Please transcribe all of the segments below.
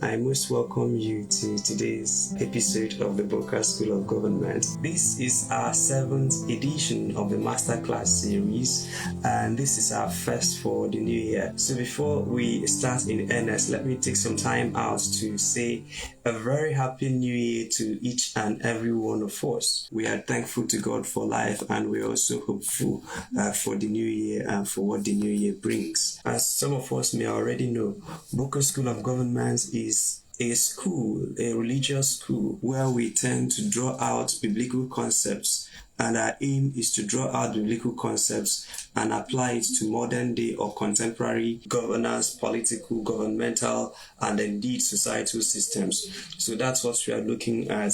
I most welcome you to today's episode of the Boqer School of Government. This is our seventh edition of the Masterclass series, and this is our first for the new year. So before we start in earnest, let me take some time out to say a very happy new year to each and every one of us. We are thankful to God for life, and we're also hopeful for the new year and for what the new year brings. As some of us may already know, Boqer School of Government is a school, a religious school, where we tend to draw out biblical concepts, and our aim is to draw out biblical concepts and apply it to modern day or contemporary governance, political, governmental, and indeed societal systems. So that's what we are looking at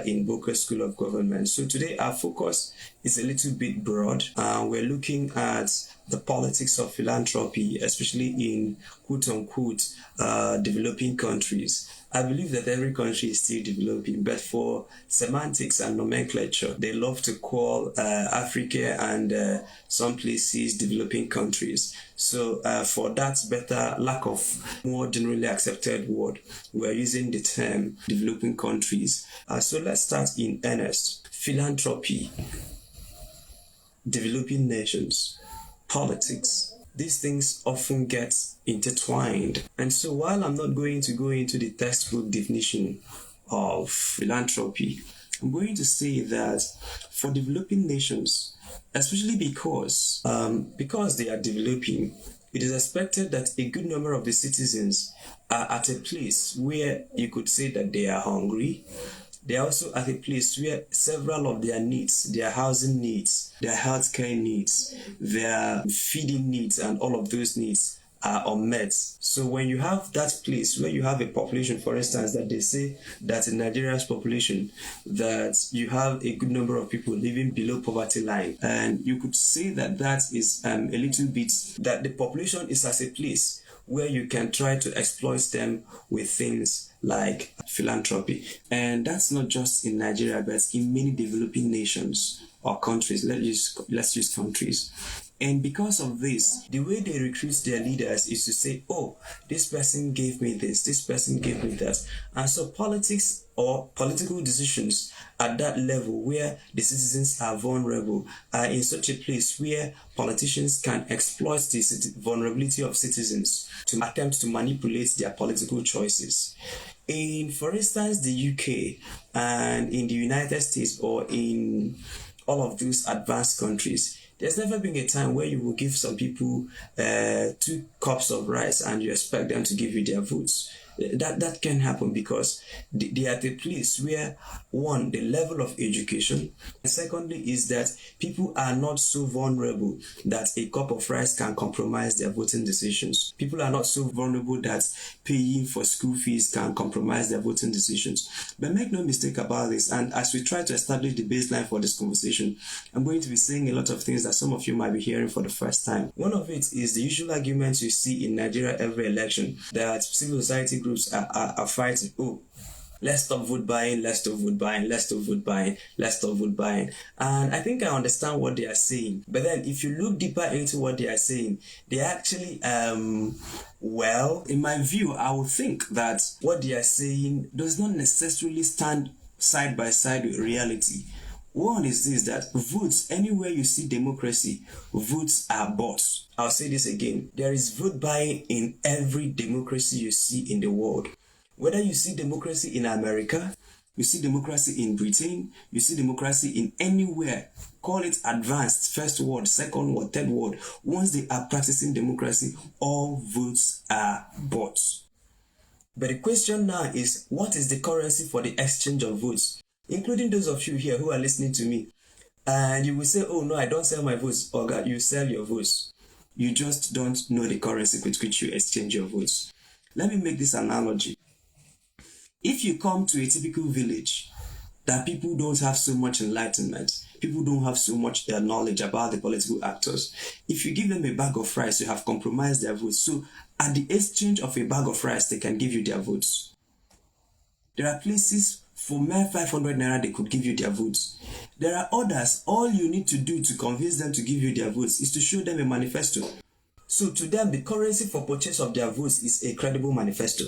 in Boqer School of Government. So today our focus is a little bit broad. We're looking at the politics of philanthropy, especially in quote-unquote developing countries. I believe that every country is still developing, but for semantics and nomenclature, they love to call Africa and some places developing countries. So for that better lack of more generally accepted word, we're using the term developing countries. So let's start in earnest. Philanthropy, developing nations, politics. These things often get intertwined. And so while I'm not going to go into the textbook definition of philanthropy, I'm going to say that for developing nations, especially because they are developing, it is expected that a good number of the citizens are at a place where you could say that they are hungry. They are also at a place where several of their needs, their housing needs, their healthcare needs, their feeding needs, and all of those needs are unmet. So when you have that place where you have a population, for instance, that they say that in Nigeria's population, that you have a good number of people living below poverty line, and you could say that that is a little bit, that the population is as a place where you can try to exploit them with things like philanthropy. And that's not just in Nigeria, but in many developing nations or countries. Let's use countries. And because of this, the way they recruit their leaders is to say, oh, this person gave me this person gave me that. And so politics or political decisions at that level where the citizens are vulnerable are in such a place where politicians can exploit the vulnerability of citizens to attempt to manipulate their political choices. In, for instance, the UK and in the United States or in all of those advanced countries, there's never been a time where you will give some people 2 cups of rice and you expect them to give you their votes. That can happen because they are at a place where, one, the level of education, and secondly is that people are not so vulnerable that a cup of rice can compromise their voting decisions. People are not so vulnerable that paying for school fees can compromise their voting decisions. But make no mistake about this, and as we try to establish the baseline for this conversation, I'm going to be saying a lot of things that some of you might be hearing for the first time. One of it is the usual arguments you see in Nigeria every election, that civil society groups are fighting. Oh, let's stop vote buying, let's stop vote buying, let's stop vote buying, let's stop vote buying. And I think I understand what they are saying. But then if you look deeper into what they are saying, they actually, well, in my view, I would think that what they are saying does not necessarily stand side by side with reality. One is this, that votes, anywhere you see democracy, votes are bought. I'll say this again. There is vote buying in every democracy you see in the world. Whether you see democracy in America, you see democracy in Britain, you see democracy in anywhere, call it advanced, first world, second world, third world. Once they are practicing democracy, all votes are bought. But the question now is, what is the currency for the exchange of votes? Including those of you here who are listening to me. And you will say, oh no, I don't sell my votes. Oh God, you sell your votes. You just don't know the currency with which you exchange your votes. Let me make this analogy. If you come to a typical village that people don't have so much enlightenment, people don't have so much knowledge about the political actors, if you give them a bag of rice, you have compromised their votes. So at the exchange of a bag of rice, they can give you their votes. There are places for mere 500 naira, they could give you their votes. There are others, all you need to do to convince them to give you their votes is to show them a manifesto. So to them, the currency for purchase of their votes is a credible manifesto.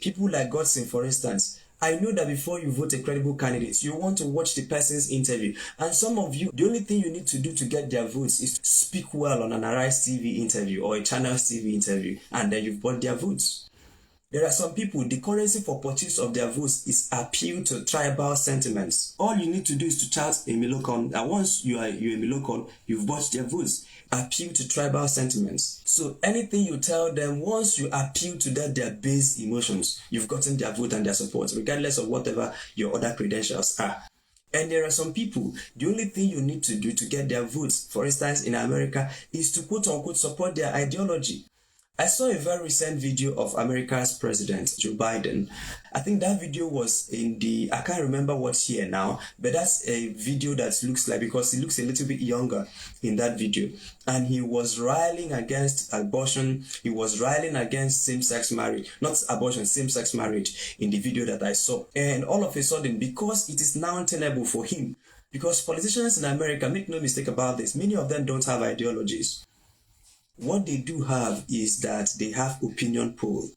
People like Godson, for instance. I know that before you vote a credible candidate, you want to watch the person's interview. And some of you, the only thing you need to do to get their votes is to speak well on an Arise TV interview or a Channels TV interview, and then you've bought their votes. There are some people, the currency for purchase of their votes is appeal to tribal sentiments. All you need to do is to chat a Milocon, and once you're a Milocon, you've bought their votes. Appeal to tribal sentiments. So anything you tell them, once you appeal to their base emotions, you've gotten their vote and their support, regardless of whatever your other credentials are. And there are some people, the only thing you need to do to get their votes, for instance in America, is to quote unquote support their ideology. I saw a very recent video of America's president, Joe Biden. I think that video was I can't remember what year now, but that's a video that looks like, because he looks a little bit younger in that video. And he was railing against abortion. He was railing against same-sex marriage. Not abortion, same-sex marriage in the video that I saw. And all of a sudden, because it is now untenable for him, because politicians in America, make no mistake about this, many of them don't have ideologies. What they do have is that they have opinion poll.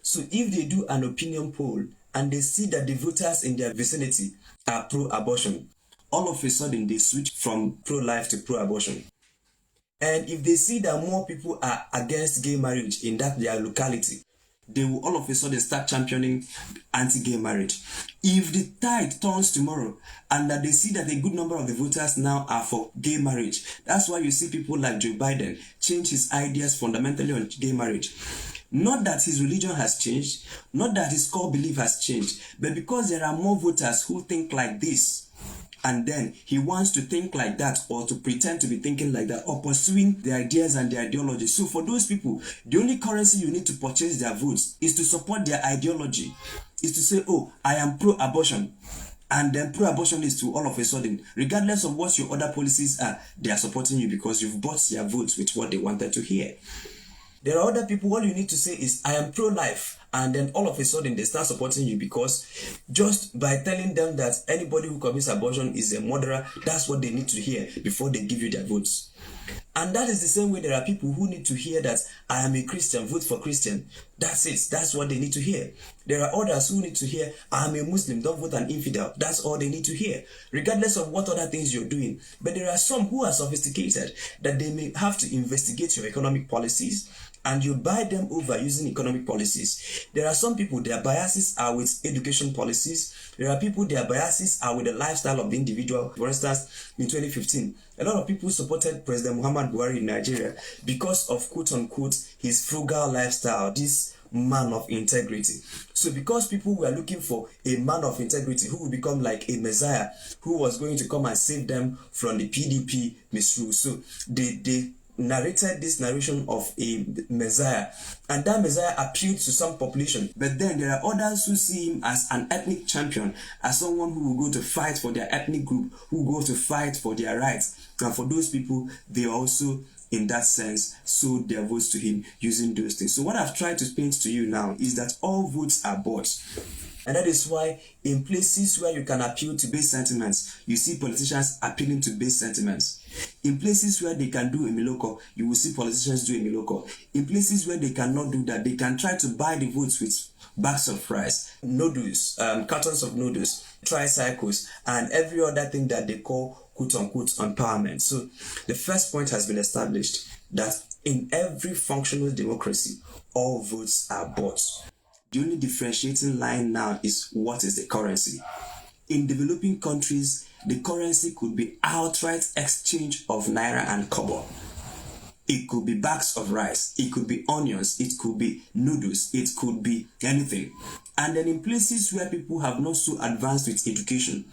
So if they do an opinion poll and they see that the voters in their vicinity are pro-abortion, all of a sudden they switch from pro-life to pro-abortion. And if they see that more people are against gay marriage in their locality, they will all of a sudden start championing anti-gay marriage. If the tide turns tomorrow and that they see that a good number of the voters now are for gay marriage, that's why you see people like Joe Biden change his ideas fundamentally on gay marriage. Not that his religion has changed, not that his core belief has changed, but because there are more voters who think like this, and then he wants to think like that, or to pretend to be thinking like that, or pursuing the ideas and the ideology. So for those people, the only currency you need to purchase their votes is to support their ideology. Is to say, oh, I am pro-abortion. And then pro-abortion is to all of a sudden, regardless of what your other policies are, they are supporting you because you've bought their votes with what they wanted to hear. There are other people, all you need to say is, I am pro-life. And then all of a sudden they start supporting you because just by telling them that anybody who commits abortion is a murderer, that's what they need to hear before they give you their votes. And that is the same way there are people who need to hear that I am a Christian, vote for Christian. That's it. That's what they need to hear. There are others who need to hear I am a Muslim, don't vote an infidel. That's all they need to hear, regardless of what other things you're doing. But there are some who are sophisticated that they may have to investigate your economic policies, and you buy them over using economic policies. There are some people, their biases are with education policies. There are people, their biases are with the lifestyle of the individual. For instance, in 2015, a lot of people supported President Muhammad Buhari in Nigeria because of quote-unquote his frugal lifestyle, this man of integrity. So because people were looking for a man of integrity who would become like a messiah, who was going to come and save them from the PDP misrule, so they narrated this narration of a messiah, and that messiah appealed to some population. But then there are others who see him as an ethnic champion, as someone who will go to fight for their ethnic group, who go to fight for their rights. And for those people, they also, in that sense, sold their votes to him using those things. So what I've tried to paint to you now is that all votes are bought. And that is why in places where you can appeal to base sentiments, you see politicians appealing to base sentiments. In places where they can do a miloko, you will see politicians do a miloko. In places where they cannot do that, they can try to buy the votes with bags of rice, noodles, cartons of noodles, tricycles, and every other thing that they call quote-unquote empowerment. So the first point has been established that in every functional democracy, all votes are bought. The only differentiating line now is what is the currency. In developing countries, the currency could be outright exchange of naira and kobo. It could be bags of rice, it could be onions, it could be noodles, it could be anything. And then in places where people have not so advanced with education,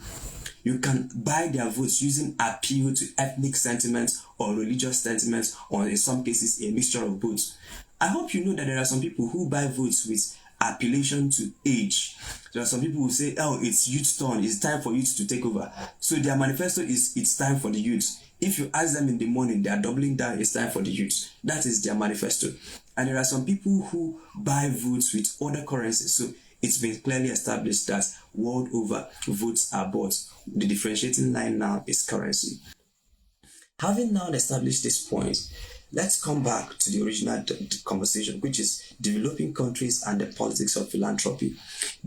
you can buy their votes using appeal to ethnic sentiments or religious sentiments, or in some cases a mixture of both. I hope you know that there are some people who buy votes with appellation to age. There are some people who say, oh, it's youth turn, it's time for youth to take over. So their manifesto is, it's time for the youth. If you ask them in the morning, they are doubling down, it's time for the youth. That is their manifesto. And there are some people who buy votes with other currencies. So it's been clearly established that world over, votes are bought. The differentiating line now is currency. Having now established this point, let's come back to the original conversation, which is developing countries and the politics of philanthropy.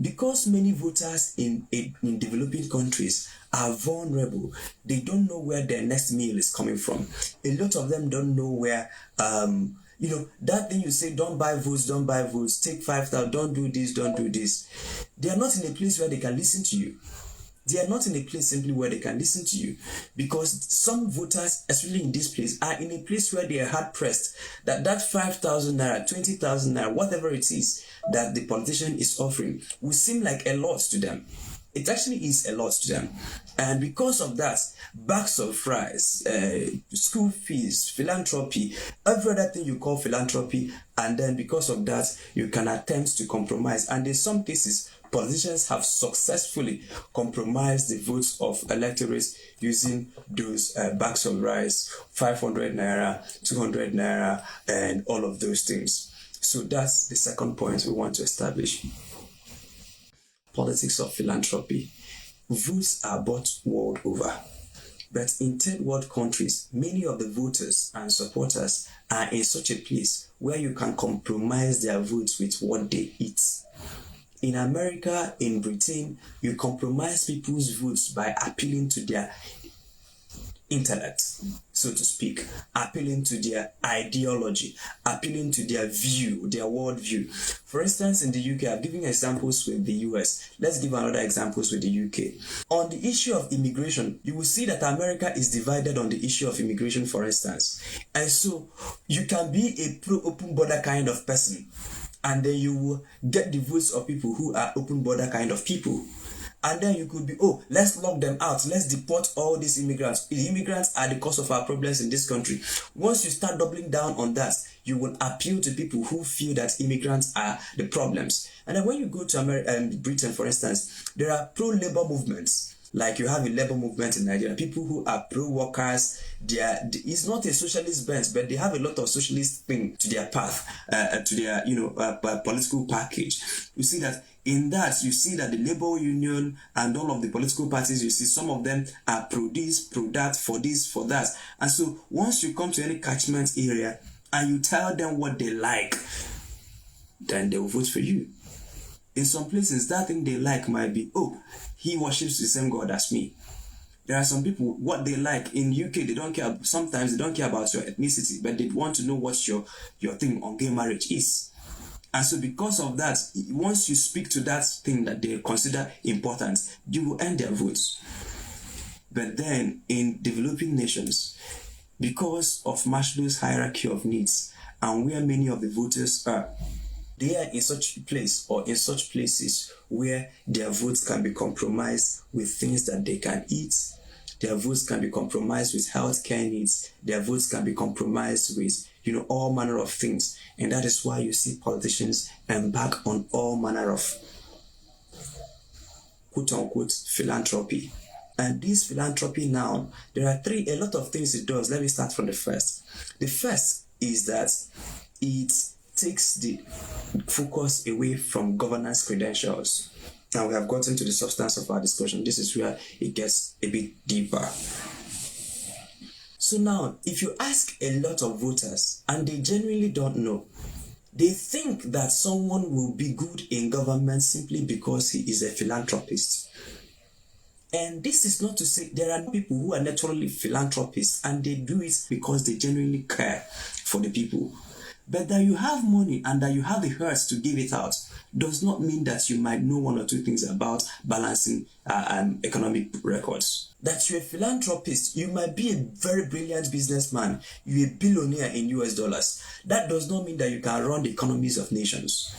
Because many voters in developing countries are vulnerable, they don't know where their next meal is coming from. A lot of them don't know where, that thing you say, don't buy votes, take 5,000, don't do this. They are not in a place where they can listen to you. They are not in a place simply where they can listen to you, because some voters, especially in this place, are in a place where they are hard pressed that 5,000 naira, 20,000 naira, whatever it is that the politician is offering will seem like a lot to them. It actually is a lot to them. And because of that, bags of rice, school fees, philanthropy, every other thing you call philanthropy, and then because of that, you can attempt to compromise. And in some cases, politicians have successfully compromised the votes of electorates using those bags of rice, 500 naira, 200 naira, and all of those things. So that's the second point we want to establish. Politics of philanthropy. Votes are bought world over. But in third world countries, many of the voters and supporters are in such a place where you can compromise their votes with what they eat. In America, in Britain, you compromise people's votes by appealing to their intellect, so to speak, appealing to their ideology, appealing to their view, their worldview. For instance, in the UK, I've given examples with the US. Let's give another examples with the UK. On the issue of immigration, you will see that America is divided on the issue of immigration, for instance. And so you can be a pro-open border kind of person, and then you will get the votes of people who are open border kind of people. And then you could be, let's lock them out. Let's deport all these immigrants. The immigrants are the cause of our problems in this country. Once you start doubling down on that, you will appeal to people who feel that immigrants are the problems. And then when you go to Britain, for instance, there are pro-labor movements. Like you have a labor movement in Nigeria, people who are pro-workers. It's not a socialist bent, but they have a lot of socialist thing to their path, to their political package. You see that in that, you see that the labor union and all of the political parties, you see some of them are pro this, pro that, for this, for that. And so once you come to any catchment area and you tell them what they like, then they will vote for you. In some places, that thing they like might be, he worships the same God as me. There are some people, what they like in UK, they don't care. Sometimes they don't care about your ethnicity, but they want to know what your thing on gay marriage is. And so because of that, once you speak to that thing that they consider important, you will earn their votes. But then in developing nations, because of Maslow's hierarchy of needs and where many of the voters are, they are in such a place or in such places where their votes can be compromised with things that they can eat. Their votes can be compromised with healthcare needs. Their votes can be compromised with, all manner of things. And that is why you see politicians embark on all manner of quote-unquote philanthropy. And this philanthropy now, there are a lot of things it does. Let me start from the first. The first is that it takes the focus away from governance credentials. Now we have gotten to the substance of our discussion. This is where it gets a bit deeper. So now, if you ask a lot of voters and they genuinely don't know, they think that someone will be good in government simply because he is a philanthropist. And this is not to say there are people who are naturally philanthropists and they do it because they genuinely care for the people. But that you have money and that you have the heart to give it out does not mean that you might know one or two things about balancing economic records. That you're a philanthropist, you might be a very brilliant businessman, you're a billionaire in US dollars. That does not mean that you can run the economies of nations.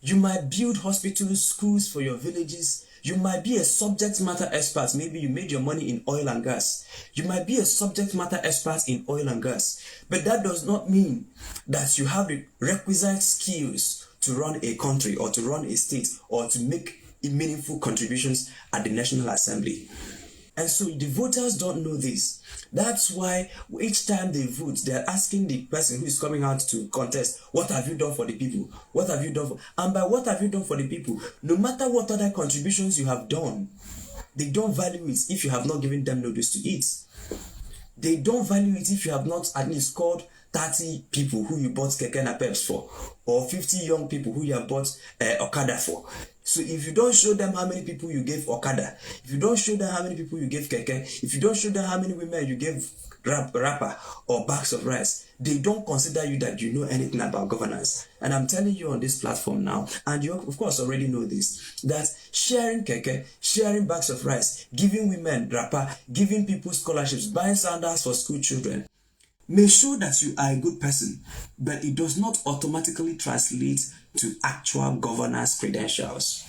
You might build hospitals, schools for your villages. You might be a subject matter expert. Maybe you made your money in oil and gas. You might be a subject matter expert in oil and gas. But that does not mean that you have the requisite skills to run a country or to run a state or to make meaningful contributions at the National Assembly. And so the voters don't know this. That's why each time they vote, they're asking the person who is coming out to contest, what have you done for the people? What have you done for? And by what have you done for the people, no matter what other contributions you have done, they don't value it if you have not given them notice to eat. They don't value it if you have not at least called 30 people who you bought keke napeps for, or 50 young people who you have bought Okada for. So if you don't show them how many people you gave Okada, if you don't show them how many people you gave keke, if you don't show them how many women you gave wrapper or bags of rice, they don't consider you that you know anything about governance. And I'm telling you on this platform now, and you of course already know this, that sharing keke, sharing bags of rice, giving women wrapper, giving people scholarships, buying sandals for school children, may show that you are a good person, but it does not automatically translate to actual governance credentials.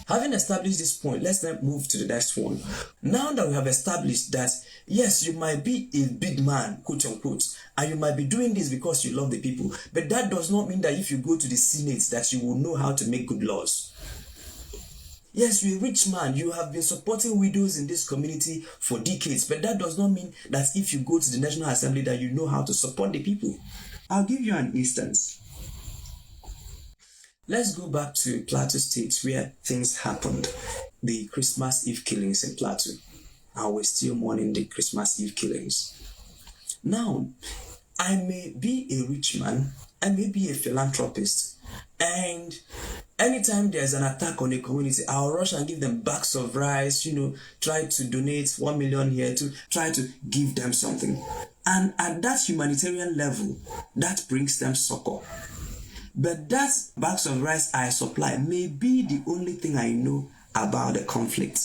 Having established this point, let's then move to the next one. Now that we have established that, yes, you might be a big man, quote unquote, and you might be doing this because you love the people, but that does not mean that if you go to the Senate that you will know how to make good laws. Yes, you're a rich man, you have been supporting widows in this community for decades, but that does not mean that if you go to the National Assembly that you know how to support the people. I'll give you an instance. Let's go back to Plateau State where things happened. The Christmas Eve killings in Plateau. And we're still mourning the Christmas Eve killings. Now, I may be a rich man, I may be a philanthropist, and anytime there's an attack on a community, I'll rush and give them bags of rice, try to donate 1 million here to try to give them something. And at that humanitarian level, that brings them succor. But that bags of rice I supply may be the only thing I know about the conflict.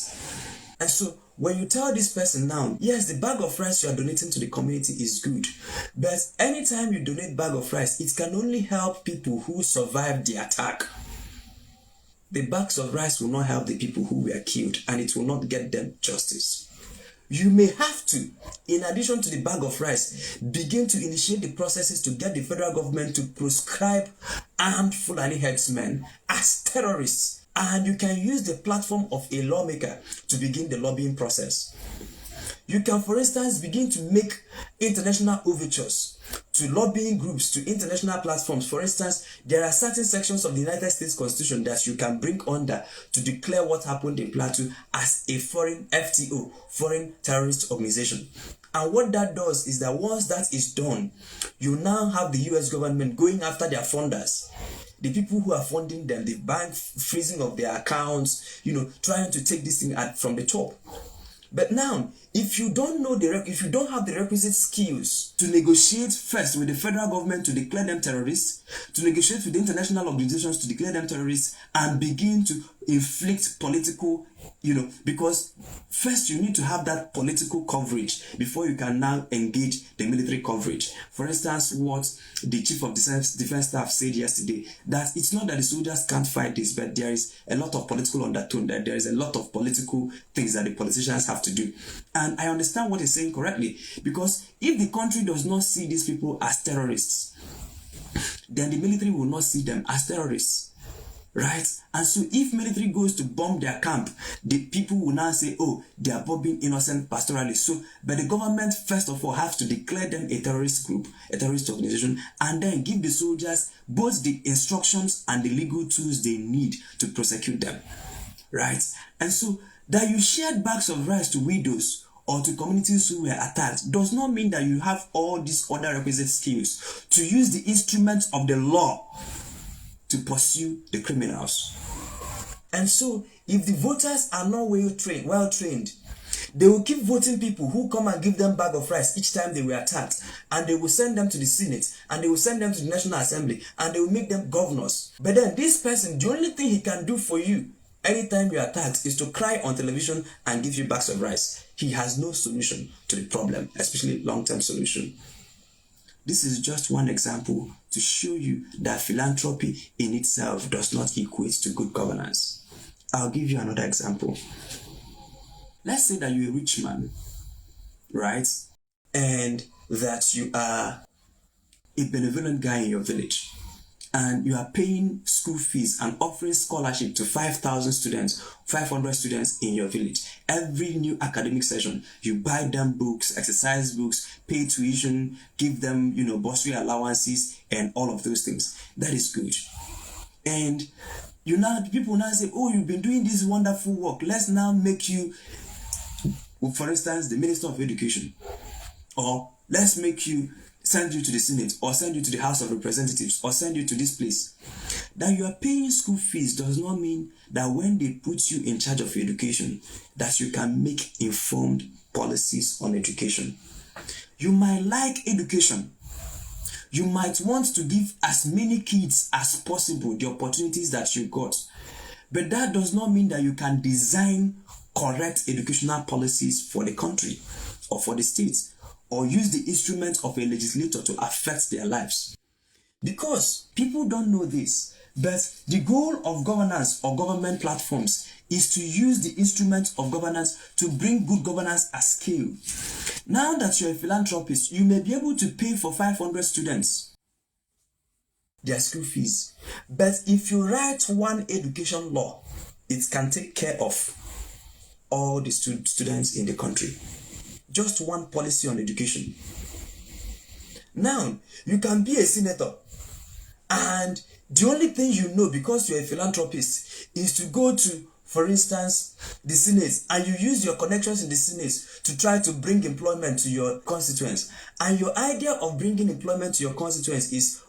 And so when you tell this person now, yes, the bag of rice you are donating to the community is good, but anytime you donate bag of rice, it can only help people who survived the attack. The bags of rice will not help the people who were killed, and it will not get them justice. You may have to, in addition to the bag of rice, begin to initiate the processes to get the federal government to proscribe armed Fulani herdsmen as terrorists. And you can use the platform of a lawmaker to begin the lobbying process. You can, for instance, begin to make international overtures to lobbying groups, to international platforms. For instance, there are certain sections of the United States Constitution that you can bring under to declare what happened in Plateau as a foreign FTO, foreign terrorist organization. And what that does is that once that is done, you now have the US government going after their funders. The people who are funding them, the bank freezing of their accounts, trying to take this thing from the top. But now, if you don't have the requisite skills to negotiate first with the federal government to declare them terrorists, to negotiate with the international organizations to declare them terrorists, and begin to inflict political, because first you need to have that political coverage before you can now engage the military coverage. For instance, what the Chief of Defense Staff said yesterday, that it's not that the soldiers can't fight this, but there is a lot of political undertone, that there is a lot of political things that the politicians have to do. And I understand what he's saying correctly, because if the country does not see these people as terrorists, then the military will not see them as terrorists. Right? And so if military goes to bomb their camp, the people will now say, oh, they are bombing innocent pastoralists. So, but the government first of all has to declare them a terrorist group, a terrorist organization, and then give the soldiers both the instructions and the legal tools they need to prosecute them. Right? And so that you shared bags of rice to widows or to communities who were attacked does not mean that you have all these other requisite skills to use the instruments of the law to pursue the criminals. And so, if the voters are not well trained, they will keep voting people who come and give them bag of rice each time they were attacked, and they will send them to the Senate, and they will send them to the National Assembly, and they will make them governors. But then this person, the only thing he can do for you anytime you're attacked is to cry on television and give you bags of rice. He has no solution to the problem, especially long-term solution. This is just one example to show you that philanthropy in itself does not equate to good governance. I'll give you another example. Let's say that you're a rich man, right? And that you are a benevolent guy in your village. And you are paying school fees and offering scholarship to 5,000 students, 500 students in your village. Every new academic session, you buy them books, exercise books, pay tuition, give them, bursary allowances, and all of those things. That is good. And people now say, oh, you've been doing this wonderful work. Let's now make you, for instance, the Minister of Education. Or let's make you send you to the Senate, or send you to the House of Representatives, or send you to this place. That you are paying school fees does not mean that when they put you in charge of education, that you can make informed policies on education. You might like education. You might want to give as many kids as possible the opportunities that you got. But that does not mean that you can design correct educational policies for the country or for the states, or use the instrument of a legislator to affect their lives. Because people don't know this, but the goal of governance or government platforms is to use the instrument of governance to bring good governance at scale. Now that you're a philanthropist, you may be able to pay for 500 students their school fees. But if you write one education law, it can take care of all the students in the country. Just one policy on education. Now, you can be a senator, and the only thing you know, because you're a philanthropist, is to go to, for instance, the Senate, and you use your connections in the Senate to try to bring employment to your constituents. And your idea of bringing employment to your constituents is,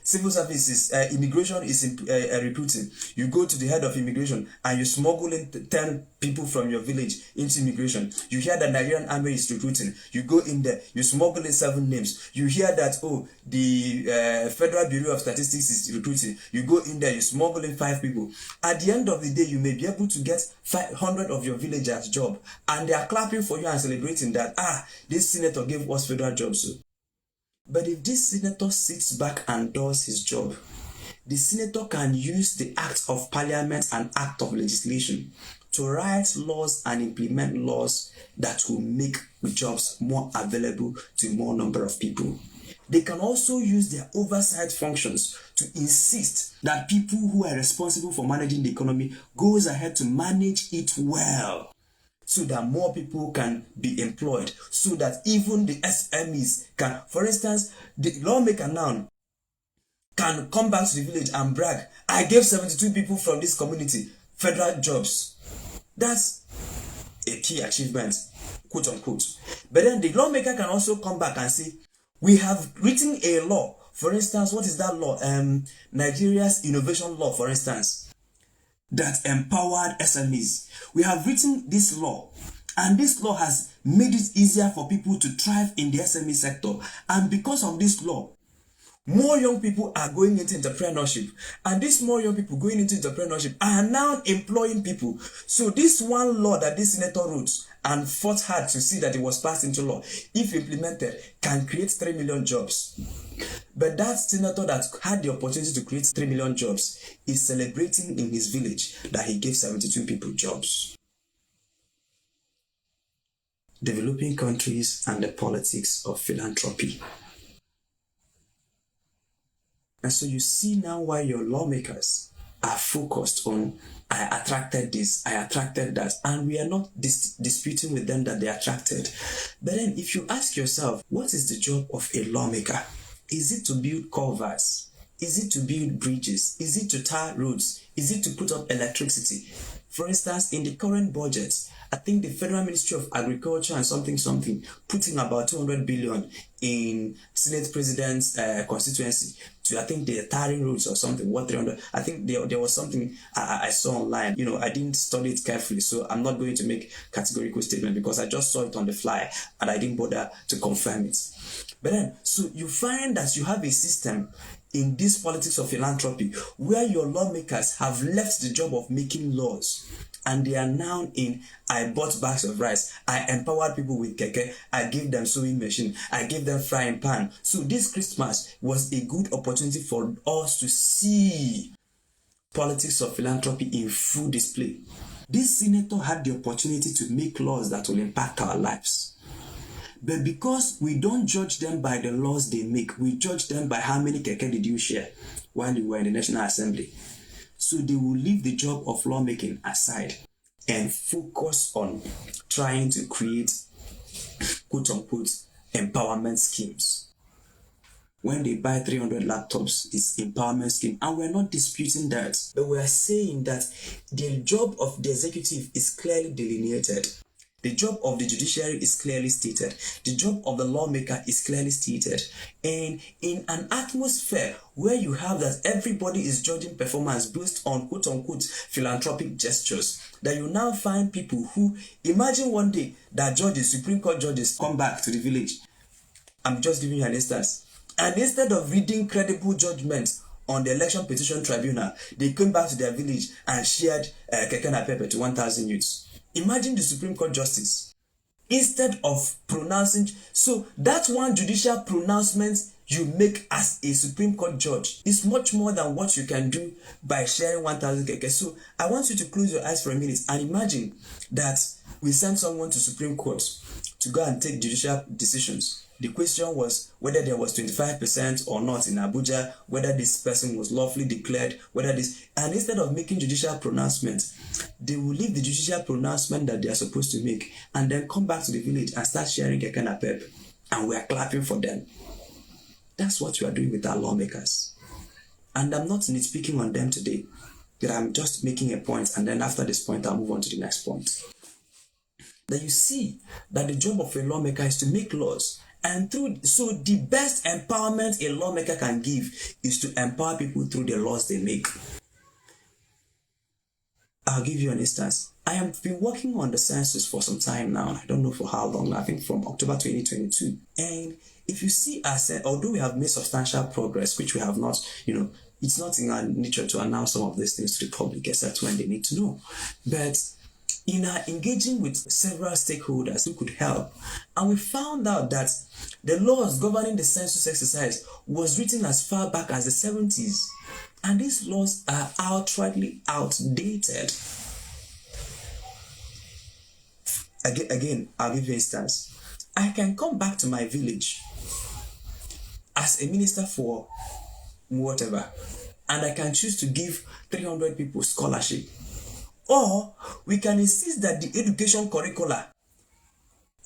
civil services, immigration is recruiting. You go to the head of immigration and you smuggle in 10 people from your village into immigration. You hear that Nigerian army is recruiting. You go in there, you smuggle in 7 names. You hear that, the Federal Bureau of Statistics is recruiting. You go in there, you smuggle in 5 people. At the end of the day, you may be able to get 500 of your villagers job, and they are clapping for you and celebrating that, this senator gave us federal jobs. But if this senator sits back and does his job, the senator can use the act of parliament and act of legislation to write laws and implement laws that will make jobs more available to more number of people. They can also use their oversight functions to insist that people who are responsible for managing the economy goes ahead to manage it well, so that more people can be employed, so that even the SMEs can, for instance, the lawmaker now can come back to the village and brag, I gave 72 people from this community federal jobs. That's a key achievement, quote unquote. But then the lawmaker can also come back and say, we have written a law. For instance, what is that law? Nigeria's innovation law, for instance, that empowered SMEs. We have written this law, and this law has made it easier for people to thrive in the SME sector. And because of this law, more young people are going into entrepreneurship, and these more young people going into entrepreneurship are now employing people. So this one law that this senator wrote and fought hard to see that it was passed into law, if implemented, can create 3 million jobs. But that senator that had the opportunity to create 3 million jobs is celebrating in his village that he gave 72 people jobs. Developing countries and the politics of philanthropy. And so you see now why your lawmakers are focused on, I attracted this, I attracted that, and we are not disputing with them that they attracted. But then if you ask yourself, what is the job of a lawmaker? Is it to build culverts? Is it to build bridges? Is it to tar roads? Is it to put up electricity? For instance, in the current budget, I think the Federal Ministry of Agriculture and something putting about 200 billion in Senate President's constituency to, I think they're tarring roads or something. What 300? I think there was something I saw online. I didn't study it carefully, so I'm not going to make categorical statement because I just saw it on the fly and I didn't bother to confirm it. But then, so you find that you have a system in this politics of philanthropy where your lawmakers have left the job of making laws, and they are now in, I bought bags of rice, I empowered people with keke, I gave them sewing machine, I gave them frying pan. So this Christmas was a good opportunity for us to see politics of philanthropy in full display. This senator had the opportunity to make laws that will impact our lives. But because we don't judge them by the laws they make, we judge them by how many keke did you share while you were in the National Assembly. So they will leave the job of lawmaking aside and focus on trying to create, quote-unquote, empowerment schemes. When they buy 300 laptops, it's empowerment scheme. And we're not disputing that. But we're saying that the job of the executive is clearly delineated. The job of the judiciary is clearly stated. The job of the lawmaker is clearly stated. And in an atmosphere where you have that everybody is judging performance based on quote-unquote philanthropic gestures, that you now find people who, imagine one day that judges, Supreme Court judges, come back to the village. I'm just giving you an instance. And instead of reading credible judgments on the election petition tribunal, they came back to their village and shared keke napep to 1,000 youths. Imagine the Supreme Court justice. Instead of pronouncing, so that one judicial pronouncement you make as a Supreme Court judge is much more than what you can do by sharing 1,000 keke. So I want you to close your eyes for a minute and imagine that we send someone to Supreme Court to go and take judicial decisions. The question was whether there was 25% or not in Abuja, whether this person was lawfully declared, whether this... And instead of making judicial pronouncements, they will leave the judicial pronouncement that they are supposed to make and then come back to the village and start sharing keke napep. And we are clapping for them. That's what we are doing with our lawmakers. And I'm not nitpicking on them today, but I'm just making a point, and then after this point, I'll move on to the next point. That you see that the job of a lawmaker is to make laws. And so the best empowerment a lawmaker can give is to empower people through the laws they make. I'll give you an instance. I have been working on the census for some time now. I don't know for how long. I think from October 2022. And if you see although we have made substantial progress, which we have not, it's not in our nature to announce some of these things to the public except when they need to know. But in our engaging with several stakeholders who could help, and we found out that the laws governing the census exercise was written as far back as the 70s, and these laws are outrightly outdated. Again, I'll give you an instance. I can come back to my village as a minister for whatever, and I can choose to give 300 people scholarship. Or we can insist that the education curricula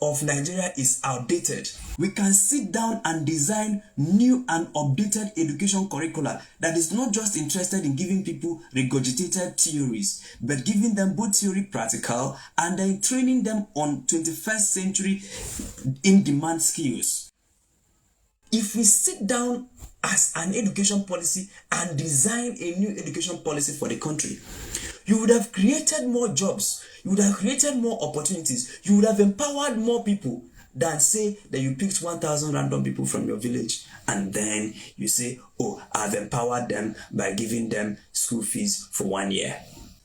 of Nigeria is outdated. We can sit down and design new and updated education curricula that is not just interested in giving people regurgitated theories, but giving them both theory practical and then training them on 21st century in-demand skills. If we sit down as an education policy and design a new education policy for the country, you would have created more jobs, you would have created more opportunities, you would have empowered more people than say that you picked 1,000 random people from your village and then you say, oh, I've empowered them by giving them school fees for 1 year.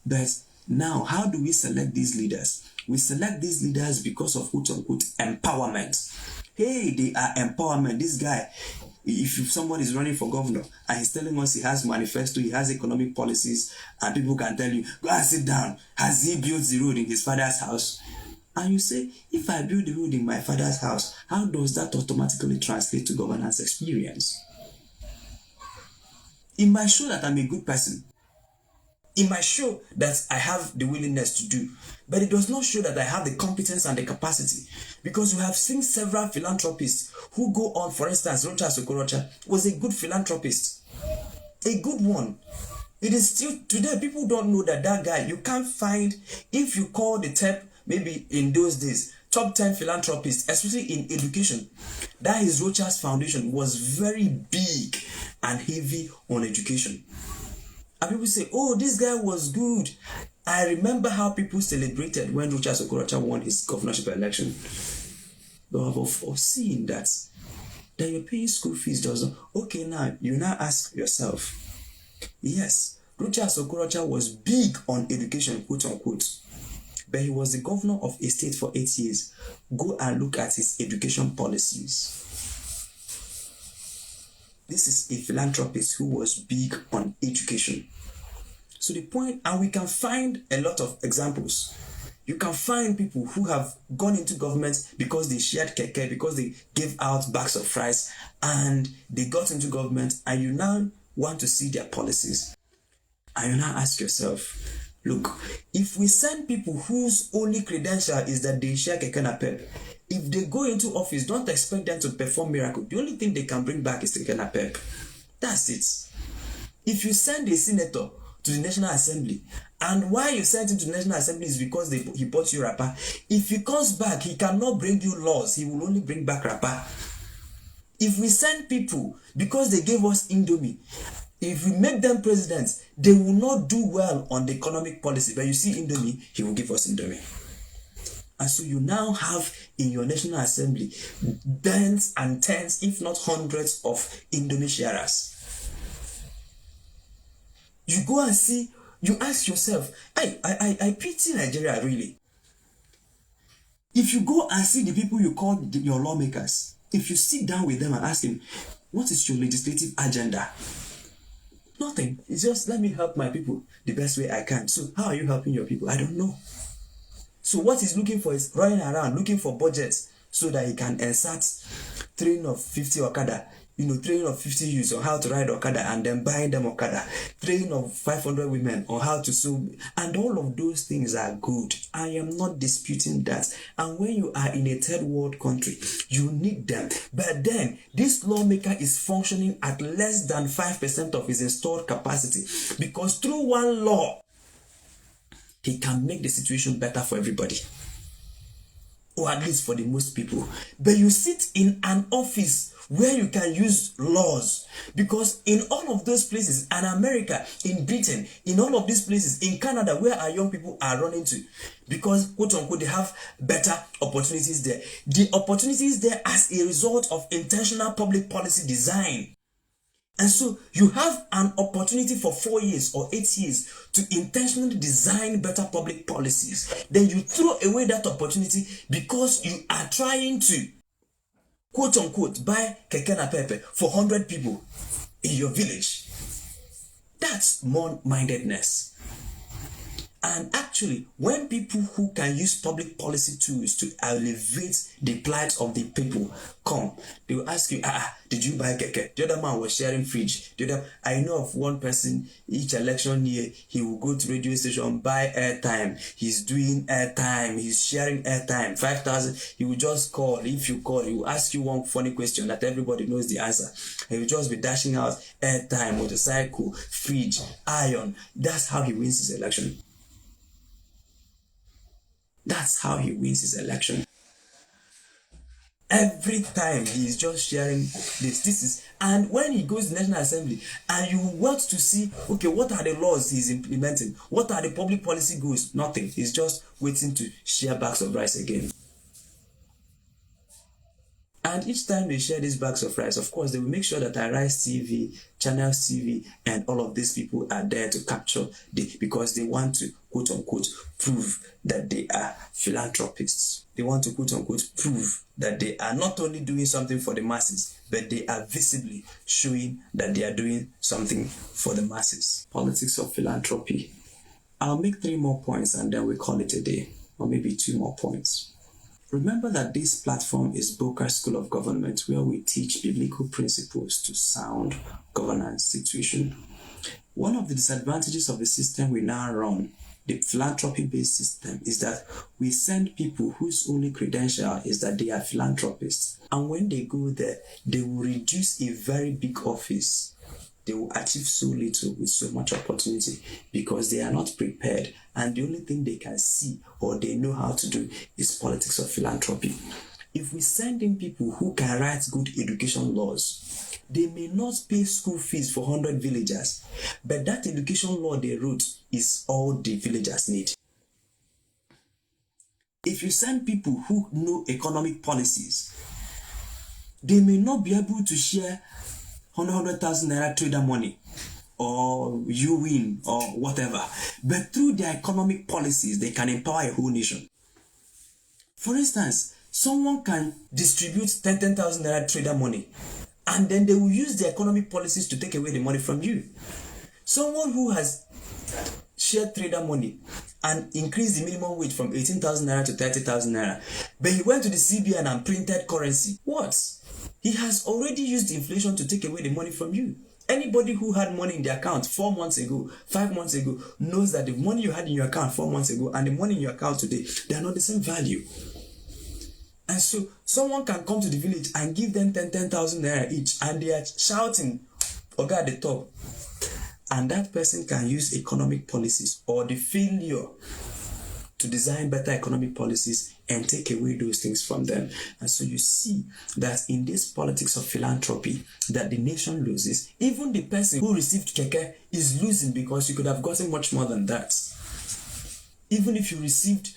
But now, how do we select these leaders? We select these leaders because of quote-unquote empowerment. Hey, they are empowerment. This guy, if someone is running for governor and he's telling us he has manifesto, he has economic policies, and people can tell you, go and sit down. Has he built the road in his father's house? And you say, if I build the road in my father's house, how does that automatically translate to governance experience? It might show that I'm a good person. It might show that I have the willingness to do, but it does not show that I have the competence and the capacity. Because we have seen several philanthropists who go on, for instance, Rochas Okorocha was a good philanthropist. A good one. It is still, today, people don't know that guy, you can't find, if you call the top, maybe in those days, top 10 philanthropists, especially in education, that his Rochas Foundation was very big and heavy on education. And people say, oh, this guy was good. I remember how people celebrated when Rochas Okorocha won his governorship election. But I've foreseen that you're paying school fees doesn't. Okay, now you now ask yourself, yes, Rochas Okorocha was big on education, quote unquote, but he was the governor of a state for 8 years. Go and look at his education policies. This is a philanthropist who was big on education. So the point, and we can find a lot of examples. You can find people who have gone into government because they shared keke, because they gave out bags of rice, and they got into government, and you now want to see their policies. And you now ask yourself, look, if we send people whose only credential is that they share keke napep, if they go into office, don't expect them to perform miracles. The only thing they can bring back is keke napep. That's it. If you send a senator to to the National Assembly. And why you sent him to the National Assembly is because he bought you wrapper. If he comes back, he cannot bring you laws. He will only bring back wrapper. If we send people because they gave us Indomie, if we make them presidents, they will not do well on the economic policy. But you see Indomie, he will give us Indomie. And so you now have in your National Assembly tens and tens, if not hundreds of Indomie sharers. You go and see, you ask yourself, I pity Nigeria really. If you go and see the people you call your lawmakers, if you sit down with them and ask them, what is your legislative agenda? Nothing. It's just, let me help my people the best way I can. So how are you helping your people? I don't know. So what he's looking for is running around looking for budgets so that he can insert training of 50 Okada, training of 50 youths on how to ride Okada and then buying them Okada, training of 500 women on how to sew, and all of those things are good. I am not disputing that. And when you are in a third world country, you need them. But then this lawmaker is functioning at less than 5% of his installed capacity, because through one law, he can make the situation better for everybody, or at least for the most people. But you sit in an office where you can use laws, because in all of those places, in America, in Britain, in all of these places, in Canada, where our young people are running to, because quote unquote they have better opportunities there. The opportunities there as a result of intentional public policy design. And so you have an opportunity for 4 years or 8 years to intentionally design better public policies. Then you throw away that opportunity because you are trying to, quote unquote, buy keke na pepe for 100 people in your village. That's small-mindedness. And actually, when people who can use public policy tools to elevate the plight of the people come, they will ask you, did you buy keke? The other man was sharing fridge. I know of one person, each election year, he will go to radio station, buy airtime. He's doing airtime. He's sharing airtime. 5,000. He will just call. If you call, he will ask you one funny question that everybody knows the answer. He will just be dashing out airtime, motorcycle, fridge, iron. That's how he wins his election. That's how he wins his election. Every time he is just sharing this. And when he goes to the National Assembly and you want to see, okay, what are the laws he's implementing? What are the public policy goals? Nothing. He's just waiting to share bags of rice again. And each time they share these bags of rice, of course, they will make sure that Arise TV, Channels TV, and all of these people are there to capture because they want to, quote unquote, prove that they are philanthropists. They want to, quote unquote, prove that they are not only doing something for the masses, but they are visibly showing that they are doing something for the masses. Politics of philanthropy. I'll make 3 more points and then we call it a day, or maybe 2 more points. Remember that this platform is Boqer School of Government, where we teach biblical principles to sound governance situation. One of the disadvantages of the system we now run, the philanthropy-based system, is that we send people whose only credential is that they are philanthropists. And when they go there, they will reduce a very big office. They will achieve so little with so much opportunity because they are not prepared, and the only thing they can see or they know how to do is politics of philanthropy. If we send in people who can write good education laws, they may not pay school fees for 100 villagers, but that education law they wrote is all the villagers need. If you send people who know economic policies, they may not be able to share 100,000 naira trader money or you win or whatever, but through their economic policies they can empower a whole nation. For instance, someone can distribute 10,000 naira trader money and then they will use the economic policies to take away the money from you. Someone who has shared trader money and increased the minimum wage from 18,000 naira to 30,000 naira, but he went to the CBN and printed currency. What? He has already used inflation to take away the money from you. Anybody who had money in their account 4 months ago, 5 months ago, knows that the money you had in your account 4 months ago and the money in your account today, they are not the same value. And so someone can come to the village and give them 10,000 naira each, and they are shouting, Oga at the top, And that person can use economic policies or the failure to design better economic policies and take away those things from them. And so you see that in this politics of philanthropy that the nation loses, even the person who received keke is losing because you could have gotten much more than that. Even if you received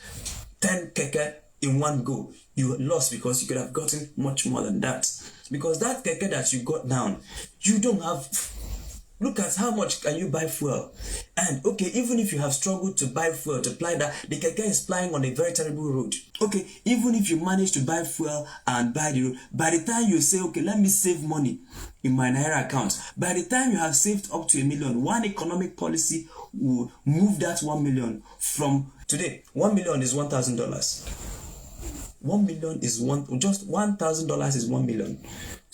10 keke in one go, you lost because you could have gotten much more than that. Because that keke that you got down, you don't have. Look at how much can you buy fuel. And okay, even if you have struggled to buy fuel, to ply that, the keke is plying on a very terrible road. Okay, even if you manage to buy fuel and buy the road, by the time you say, okay, let me save money in my Naira account, by the time you have saved up to $1 million, one economic policy will move that 1 million from today. 1 million is $1,000. 1 million is just $1,000 is 1 million.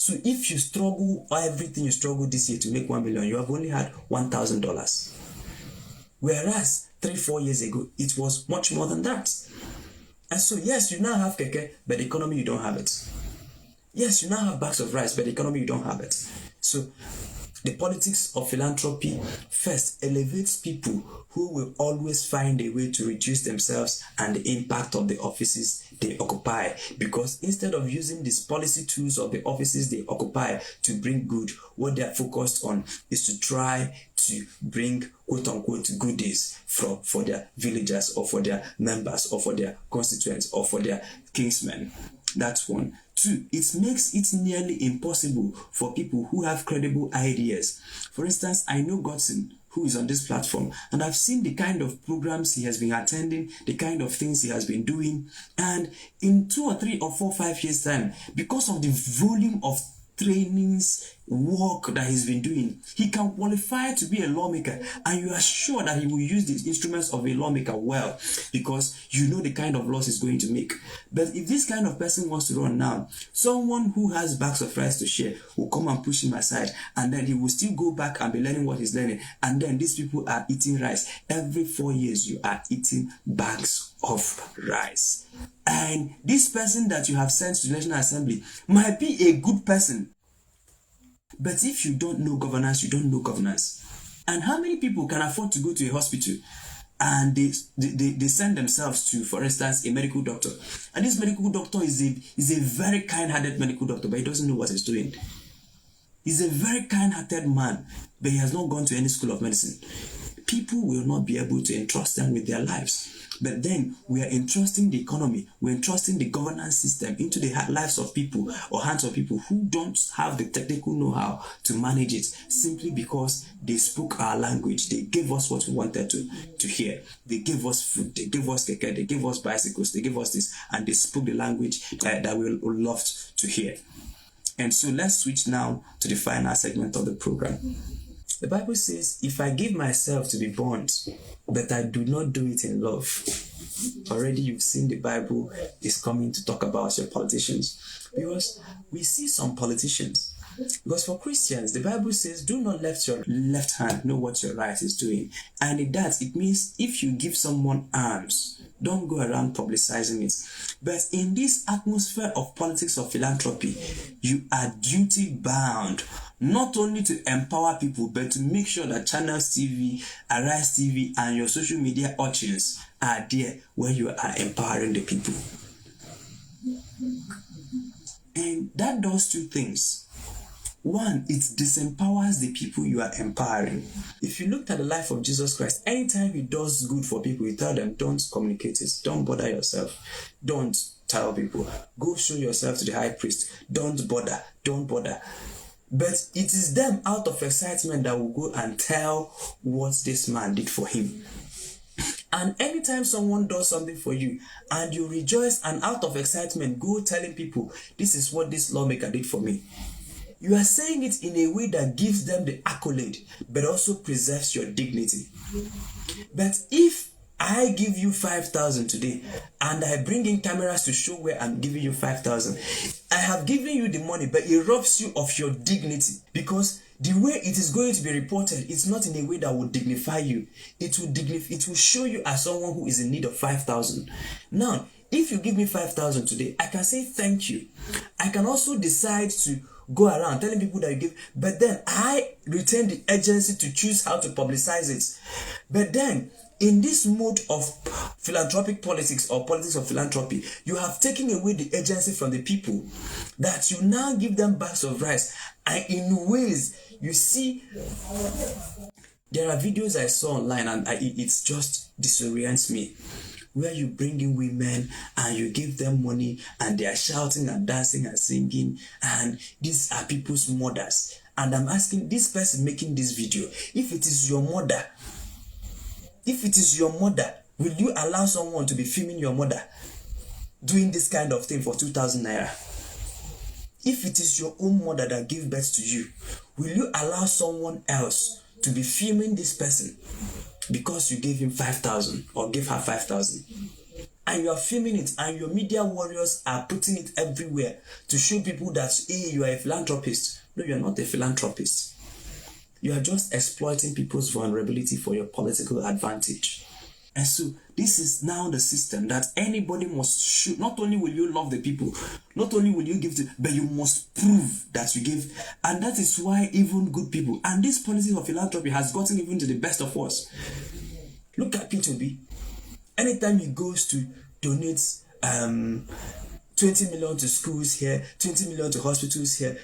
So if you struggle everything you struggle this year to make 1 million, you have only had $1,000. Whereas 3-4 years ago, it was much more than that. And so yes, you now have keke, but the economy you don't have it. Yes, you now have bags of rice, but the economy you don't have it. So the politics of philanthropy first elevates people who will always find a way to reduce themselves and the impact of the offices they occupy. Because instead of using these policy tools of the offices they occupy to bring good, what they are focused on is to try to bring quote-unquote goodies for their villagers or for their members or for their constituents or for their kinsmen. That's one. 2, it makes it nearly impossible for people who have credible ideas. For instance, I know Godson, who is on this platform, and I've seen the kind of programs he has been attending, the kind of things he has been doing, and in 2 or 3 or 4 or 5 years time, because of the volume of trainings, work that he's been doing, he can qualify to be a lawmaker, and you are sure that he will use the instruments of a lawmaker well, because you know the kind of laws he's going to make. But if this kind of person wants to run now, someone who has bags of rice to share will come and push him aside, and then he will still go back and be learning what he's learning, and then these people are eating rice. Every 4 years you are eating bags of rice. And this person that you have sent to the National Assembly might be a good person. But if you don't know governance, you don't know governance. And how many people can afford to go to a hospital and they send themselves to, for instance, a medical doctor? And this medical doctor is a very kind-hearted medical doctor, but he doesn't know what he's doing. He's a very kind-hearted man, but he has not gone to any school of medicine. People will not be able to entrust them with their lives. But then we are entrusting the economy, we're entrusting the governance system into the lives of people or hands of people who don't have the technical know-how to manage it, simply because they spoke our language. They gave us what we wanted to hear. They gave us food, they gave us keke, they gave us bicycles, they gave us this, and they spoke the language that we loved to hear. And so let's switch now to the final segment of the program. The Bible says, if I give myself to be burnt, but I do not do it in love. Already you've seen the Bible is coming to talk about your politicians. Because we see some politicians. Because for Christians, the Bible says, do not let your left hand know what your right is doing. And in that, it means if you give someone alms, don't go around publicizing it. But in this atmosphere of politics of philanthropy, you are duty bound, not only to empower people, but to make sure that Channels TV, Arise TV, and your social media urchins are there where you are empowering the people. And that does 2 things. One, it disempowers the people you are empowering. If you looked at the life of Jesus Christ, anytime he does good for people, he tells them, don't communicate it, don't bother yourself, don't tell people, go show yourself to the high priest, don't bother. But it is them out of excitement that will go and tell what this man did for him. And anytime someone does something for you and you rejoice and out of excitement go telling people, this is what this lawmaker did for me, you are saying it in a way that gives them the accolade, but also preserves your dignity. But if I give you 5,000 today, and I bring in cameras to show where I'm giving you 5,000, I have given you the money, but it robs you of your dignity, because the way it is going to be reported, it's not in a way that will dignify you. It will show you as someone who is in need of 5,000. Now, if you give me 5,000 today, I can say thank you. I can also decide to go around telling people that you give, but then I retain the agency to choose how to publicize it. But then, in this mode of philanthropic politics or politics of philanthropy, you have taken away the agency from the people, that you now give them bags of rice. And in ways, you see, there are videos I saw online and it's just disorients me, where you bring in women and you give them money and they are shouting and dancing and singing, and these are people's mothers. And I'm asking this person making this video, if it is your mother, will you allow someone to be filming your mother doing this kind of thing for 2,000 naira? If it is your own mother that gave birth to you, will you allow someone else to be filming this person because you gave him 5,000 or gave her 5,000? And you are filming it, and your media warriors are putting it everywhere to show people that, hey, you are a philanthropist. No, you are not a philanthropist. You are just exploiting people's vulnerability for your political advantage. And so this is now the system that anybody must shoot. Not only will you love the people, not only will you give to, but you must prove that you give. And that is why even good people, and this policy of philanthropy has gotten even to the best of us. Look at P2B. Anytime he goes to donate 20 million to schools here, 20 million to hospitals here,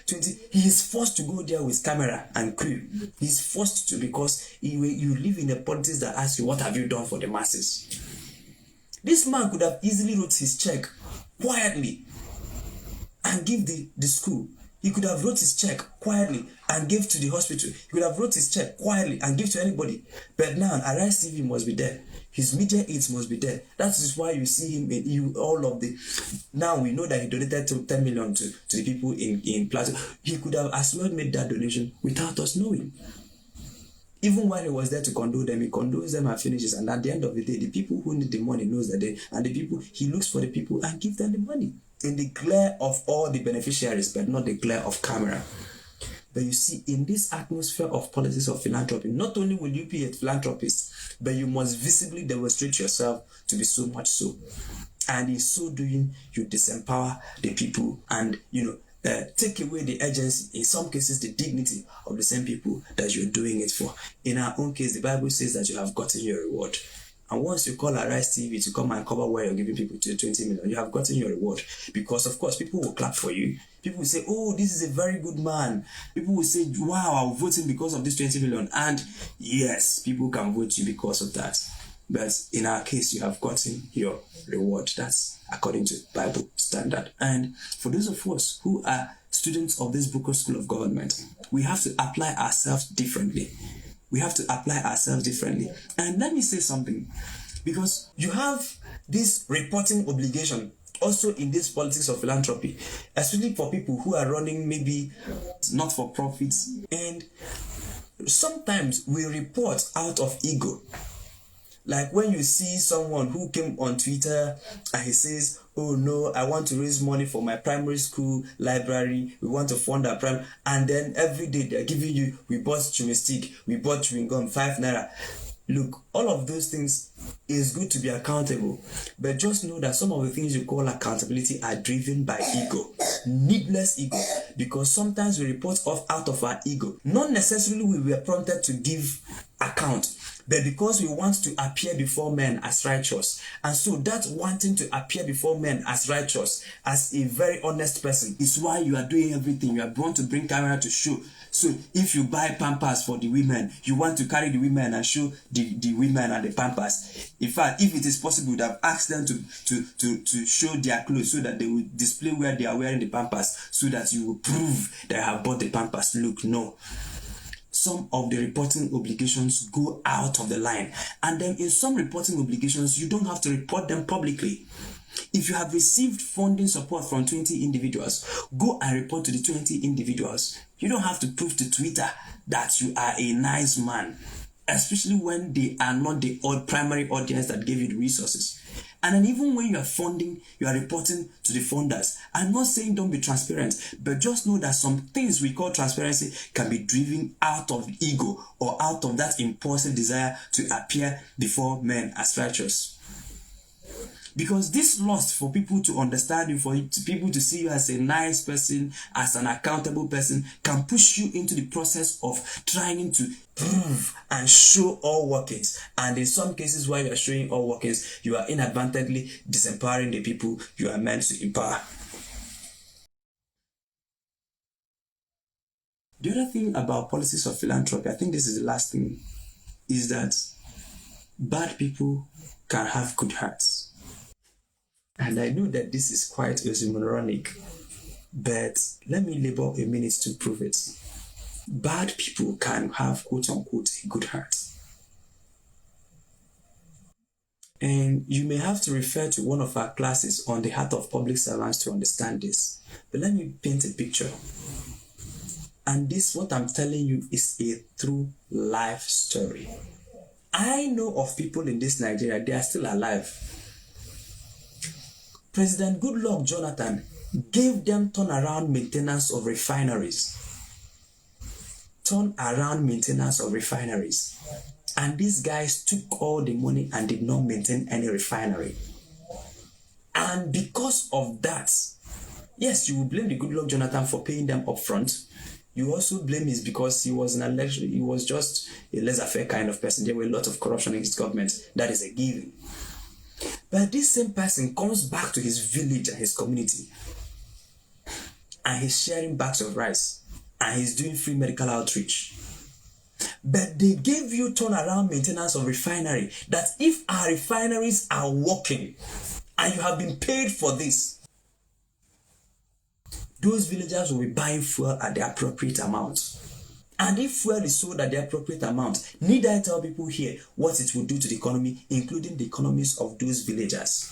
he is forced to go there with camera and crew. He's forced to, because you live in a politics that asks you, what have you done for the masses? This man could have easily wrote his check quietly and give the school. He could have wrote his check quietly and give to the hospital. He could have wrote his check quietly and give to anybody. But now, Arise TV must be there. His media aids must be there. That is why you see him in all of the... Now we know that he donated 10 million to the people in Plateau. He could have as well made that donation without us knowing. Even while he was there to condole them, he condoles them and finishes. And at the end of the day, the people who need the money knows that and the people, he looks for the people and gives them the money. In the glare of all the beneficiaries, but not the glare of camera. But you see, in this atmosphere of politics of philanthropy, not only will you be a philanthropist, but you must visibly demonstrate yourself to be so much so. And in so doing, you disempower the people and, take away the agency, in some cases, the dignity of the same people that you're doing it for. In our own case, the Bible says that you have gotten your reward. And once you call Arise TV to come and cover where you're giving people to 20 million, you have gotten your reward. Because, of course, people will clap for you. People will say, oh, this is a very good man. People will say, wow, I'll vote him because of this 20 million. And yes, people can vote you because of that. But in our case, you have gotten your reward. That's according to Bible standard. And for those of us who are students of this Boqer School of Government, we have to apply ourselves differently. We have to apply ourselves differently. And let me say something, because you have this reporting obligation also in this politics of philanthropy, especially for people who are running maybe not for profits. And sometimes we report out of ego. Like when you see someone who came on Twitter and he says, oh no, I want to raise money for my primary school library. We want to fund our primary. And then every day they're giving you, we bought chewing stick, we bought chewing gum, 5 naira. Look, all of those things is good to be accountable. But just know that some of the things you call accountability are driven by ego. Needless ego. Because sometimes we report off out of our ego. Not necessarily we were prompted to give account, but because we want to appear before men as righteous. And so that wanting to appear before men as righteous, as a very honest person, is why you are doing everything. You are born to bring camera to show. So if you buy Pampers for the women, you want to carry the women and show the women and the Pampers. In fact, if it is possible, you would have asked them to show their clothes so that they will display where they are wearing the Pampers, so that you will prove that you have bought the Pampers. Look, no. Some of the reporting obligations go out of the line. And then in some reporting obligations, you don't have to report them publicly. If you have received funding support from 20 individuals, go and report to the 20 individuals. You don't have to prove to Twitter that you are a nice man, especially when they are not the primary audience that gave you the resources. And then even when you are funding, you are reporting to the funders. I'm not saying don't be transparent, but just know that some things we call transparency can be driven out of ego or out of that impulsive desire to appear before men as righteous. Because this lust for people to understand you, for people to see you as a nice person, as an accountable person, can push you into the process of trying to prove and show all workings. And in some cases, while you are showing all workings, you are inadvertently disempowering the people you are meant to empower. The other thing about policies of philanthropy, I think this is the last thing, is that bad people can have good hearts. And I know that this is quite oxymoronic, but let me labor a minute to prove it. Bad people can have, quote unquote, a good heart. And you may have to refer to one of our classes on the heart of public servants to understand this. But let me paint a picture. And this, what I'm telling you, is a true life story. I know of people in this Nigeria, they are still alive. President Goodluck Jonathan gave them turnaround maintenance of refineries. Turnaround maintenance of refineries. And these guys took all the money and did not maintain any refinery. And because of that, yes, you will blame the Goodluck Jonathan for paying them upfront. You also blame him because he was an election, he was just a laissez-faire kind of person. There were a lot of corruption in his government. That is a given. But this same person comes back to his village and his community, and he's sharing bags of rice, and he's doing free medical outreach. But they gave you turnaround maintenance of refinery, that if our refineries are working and you have been paid for this, those villagers will be buying fuel at the appropriate amount. And if fuel is sold at the appropriate amount, need I tell people here what it will do to the economy, including the economies of those villagers?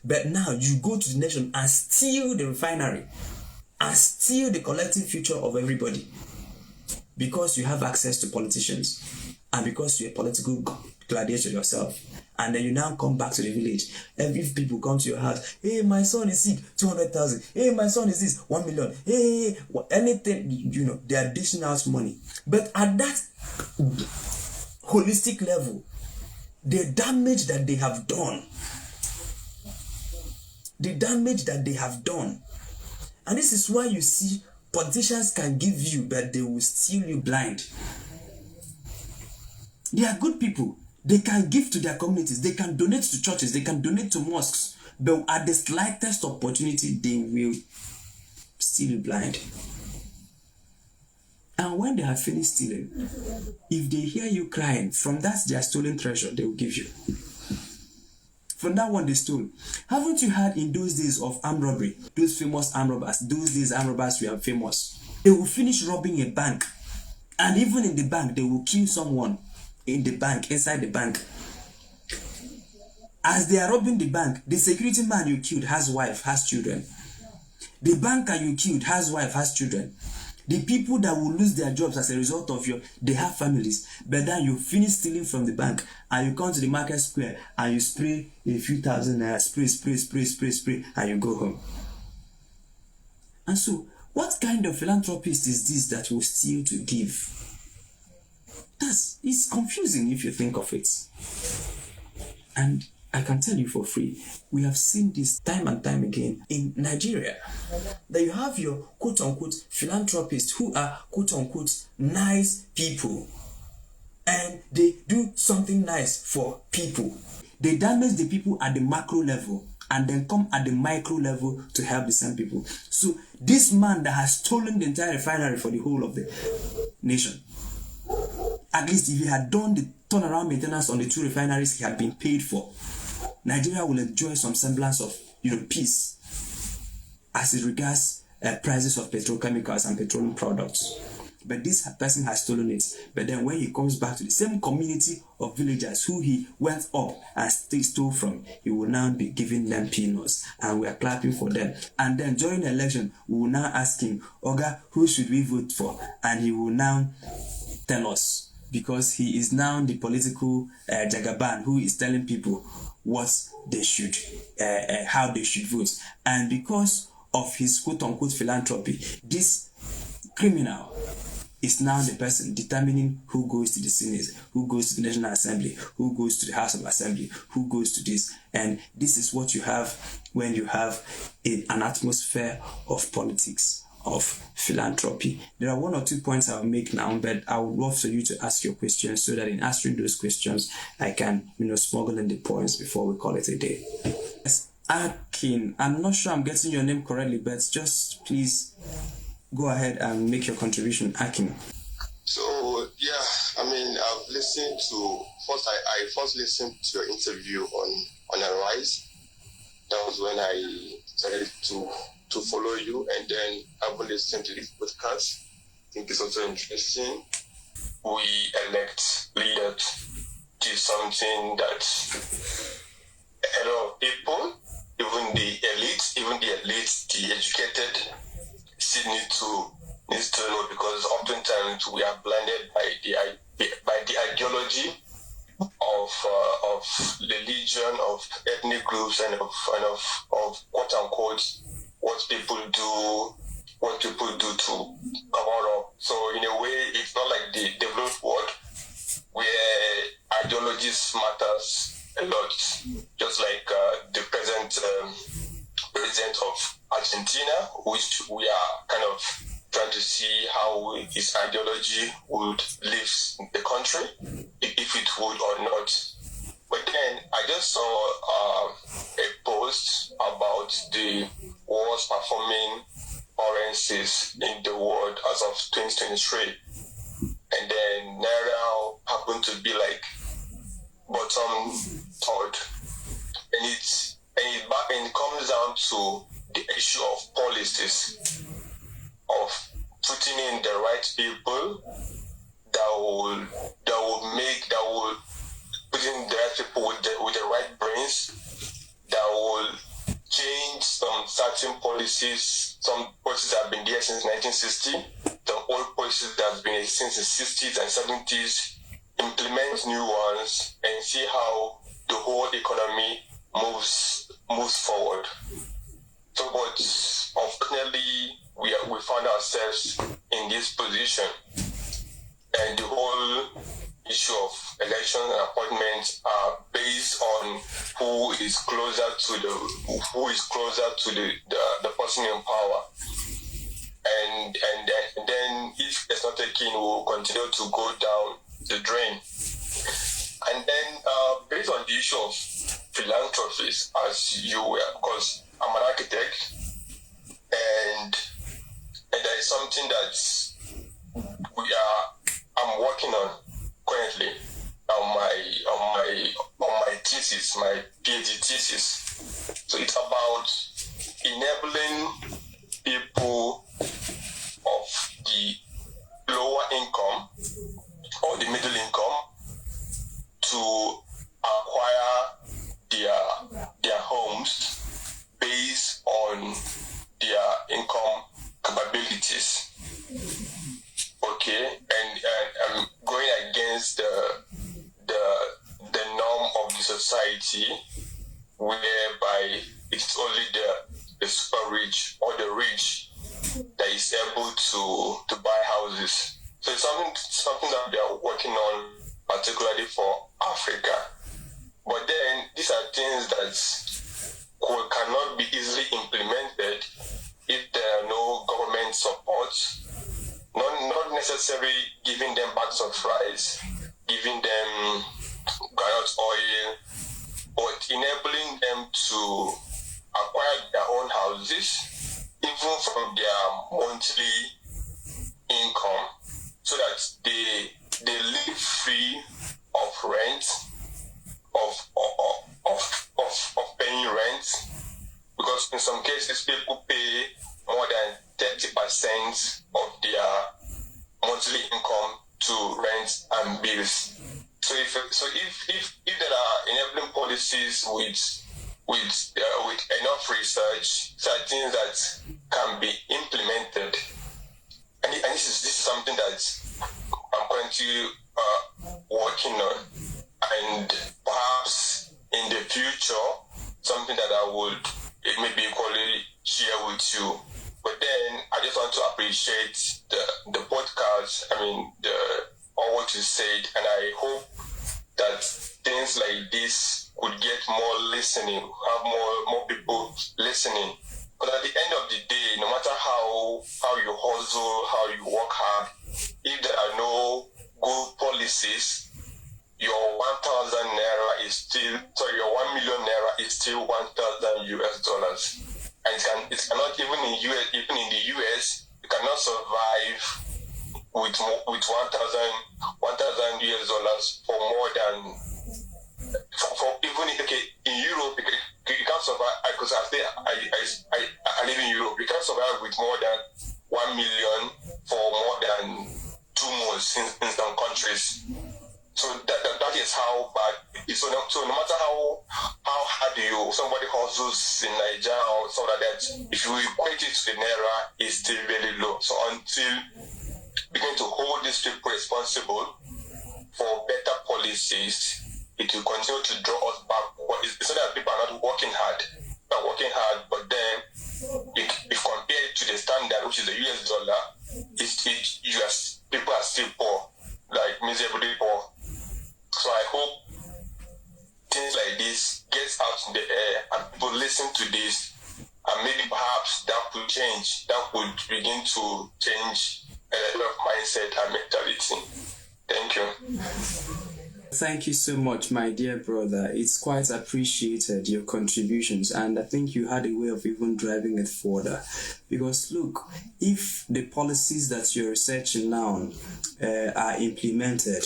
But now you go to the nation and steal the refinery and steal the collective future of everybody because you have access to politicians and because you're a political gladiator yourself. And then you now come back to the village. Every people come to your house. Hey, my son is sick, 200,000. Hey, my son is this, 1 million. Hey, anything, you know, they are dishing out money. But at that holistic level, the damage that they have done, and this is why you see politicians can give you, but they will steal you blind. They are good people. They can give to their communities, they can donate to churches, they can donate to mosques, but at the slightest opportunity, they will steal blind. And when they have finished stealing, if they hear you crying, from that their stolen treasure, they will give you. From that one they stole. Haven't you heard in those days of armed robbery, those famous armed robbers, those days armed robbers were famous? They will finish robbing a bank, and even in the bank, they will kill someone. In the bank, inside the bank. As they are robbing the bank, the security man you killed has wife, has children. The banker you killed has wife, has children. The people that will lose their jobs as a result of they have families. But then you finish stealing from the bank and you come to the market square and you spray a few thousand naira, spray, and you go home. And so, what kind of philanthropist is this that will steal to give? It's confusing if you think of it. And I can tell you for free, we have seen this time and time again in Nigeria, that you have your quote-unquote philanthropists who are quote-unquote nice people, and they do something nice for people. They damage the people at the macro level and then come at the micro level to help the same people. So this man that has stolen the entire refinery for the whole of the nation, at least if he had done the turnaround maintenance on the 2 refineries he had been paid for, Nigeria will enjoy some semblance of peace as it regards prices of petrochemicals and petroleum products. But this person has stolen it. But then when he comes back to the same community of villagers who he went up and stole from, he will now be giving them peanuts, and we are clapping for them. And then during the election, we will now ask him, Oga, who should we vote for? And he will now tell us, because he is now the political jagaban who is telling people what they should, how they should vote. And because of his quote-unquote philanthropy, this criminal is now the person determining who goes to the Senate, who goes to the National Assembly, who goes to the House of Assembly, who goes to this. And this is what you have when you have an atmosphere of politics, of philanthropy. There are one or two points I'll make now, but I would love for you to ask your questions so that in answering those questions, I can, smuggle in the points before we call it a day. Yes, Akin, I'm not sure I'm getting your name correctly, but just please go ahead and make your contribution, Akin. So, I've listened to, I first listened to your interview on Arise. That was when I started to follow you, and then I've been listening to this podcast. I think it's also interesting. We elect leaders to something that a lot of people, even the elite, the educated, still needs to know, because oftentimes we are blinded by the ideology of religion, of ethnic groups, and of quote unquote what people do to cover up. So in a way, it's not like the developed world where ideologies matters a lot. Just like the present president of Argentina, which we are kind of trying to see how his ideology would live in the country, if it would or not. But then I just saw a post about the worst performing currencies in the world as of 2023. And then Naira happened to be like bottom third. And it comes down to the issue of policies, of putting in the right people that will put in the right people with the right brains that will change some certain policies. Some policies have been there since 1960. Some old policies that have been there since the 60s and 70s. Implement new ones and see how the whole economy moves forward. So, but unfortunately, we found ourselves in this position, and the whole issue of elections and appointments are based on who is closer to the person in power, and then if it's not taken, we'll continue to go down the drain. And then based on the issue of philanthropies, as you were, because I'm an architect, and there is something that I'm working on currently on my thesis, my PhD thesis. So it's about enabling people of the lower income or the middle income to acquire their homes based on their income capabilities. Okay, and I'm going against the norm of the society, whereby it's only the super rich or the rich that is able to buy houses. So it's something that we are working on, particularly for Africa. But then these are things that cannot be easily implemented if there are no government support. Not necessarily giving them bags of rice, giving them groundnut oil, but enabling them to acquire their own houses, even from their monthly income, so that they live free of rent, of paying rent, because in some cases people pay more than 30% of their monthly income to rent and bills. So if there are enabling policies with enough research, certain that can be implemented, and this is something that I'm currently working on, and perhaps in the future something that I would maybe equally share with you. But then I just want to appreciate the podcast. I mean, all what you said, and I hope that things like this could get more listening, have more people listening. Because at the end of the day, no matter how you hustle, how you work hard, if there are no good policies, your 1,000 naira is still, your 1 million naira is still 1,000 US dollars. And it cannot, even in the US, you cannot survive with 1,000 US dollars for more than, for even in Europe, you can't survive, because I live in Europe, you can't survive with more than 1 million for more than 2 months in some countries. So that is how bad it is. So no matter how hard somebody hustles in Nigeria or something like that, if you equate it to the naira, it's still very low. So until we begin to hold these people responsible for better policies, it will continue to draw us back. It's not that people are not working hard. They are working hard, but then if compared to the standard, which is the US dollar, people are still poor, like miserably poor. So I hope things like this gets out in the air and people listen to this, and maybe perhaps that could change. That could begin to change a lot of mindset and mentality. Thank you. Thank you so much, my dear brother. It's quite appreciated, your contributions, and I think you had a way of even driving it further. Because look, if the policies that you're researching now are implemented,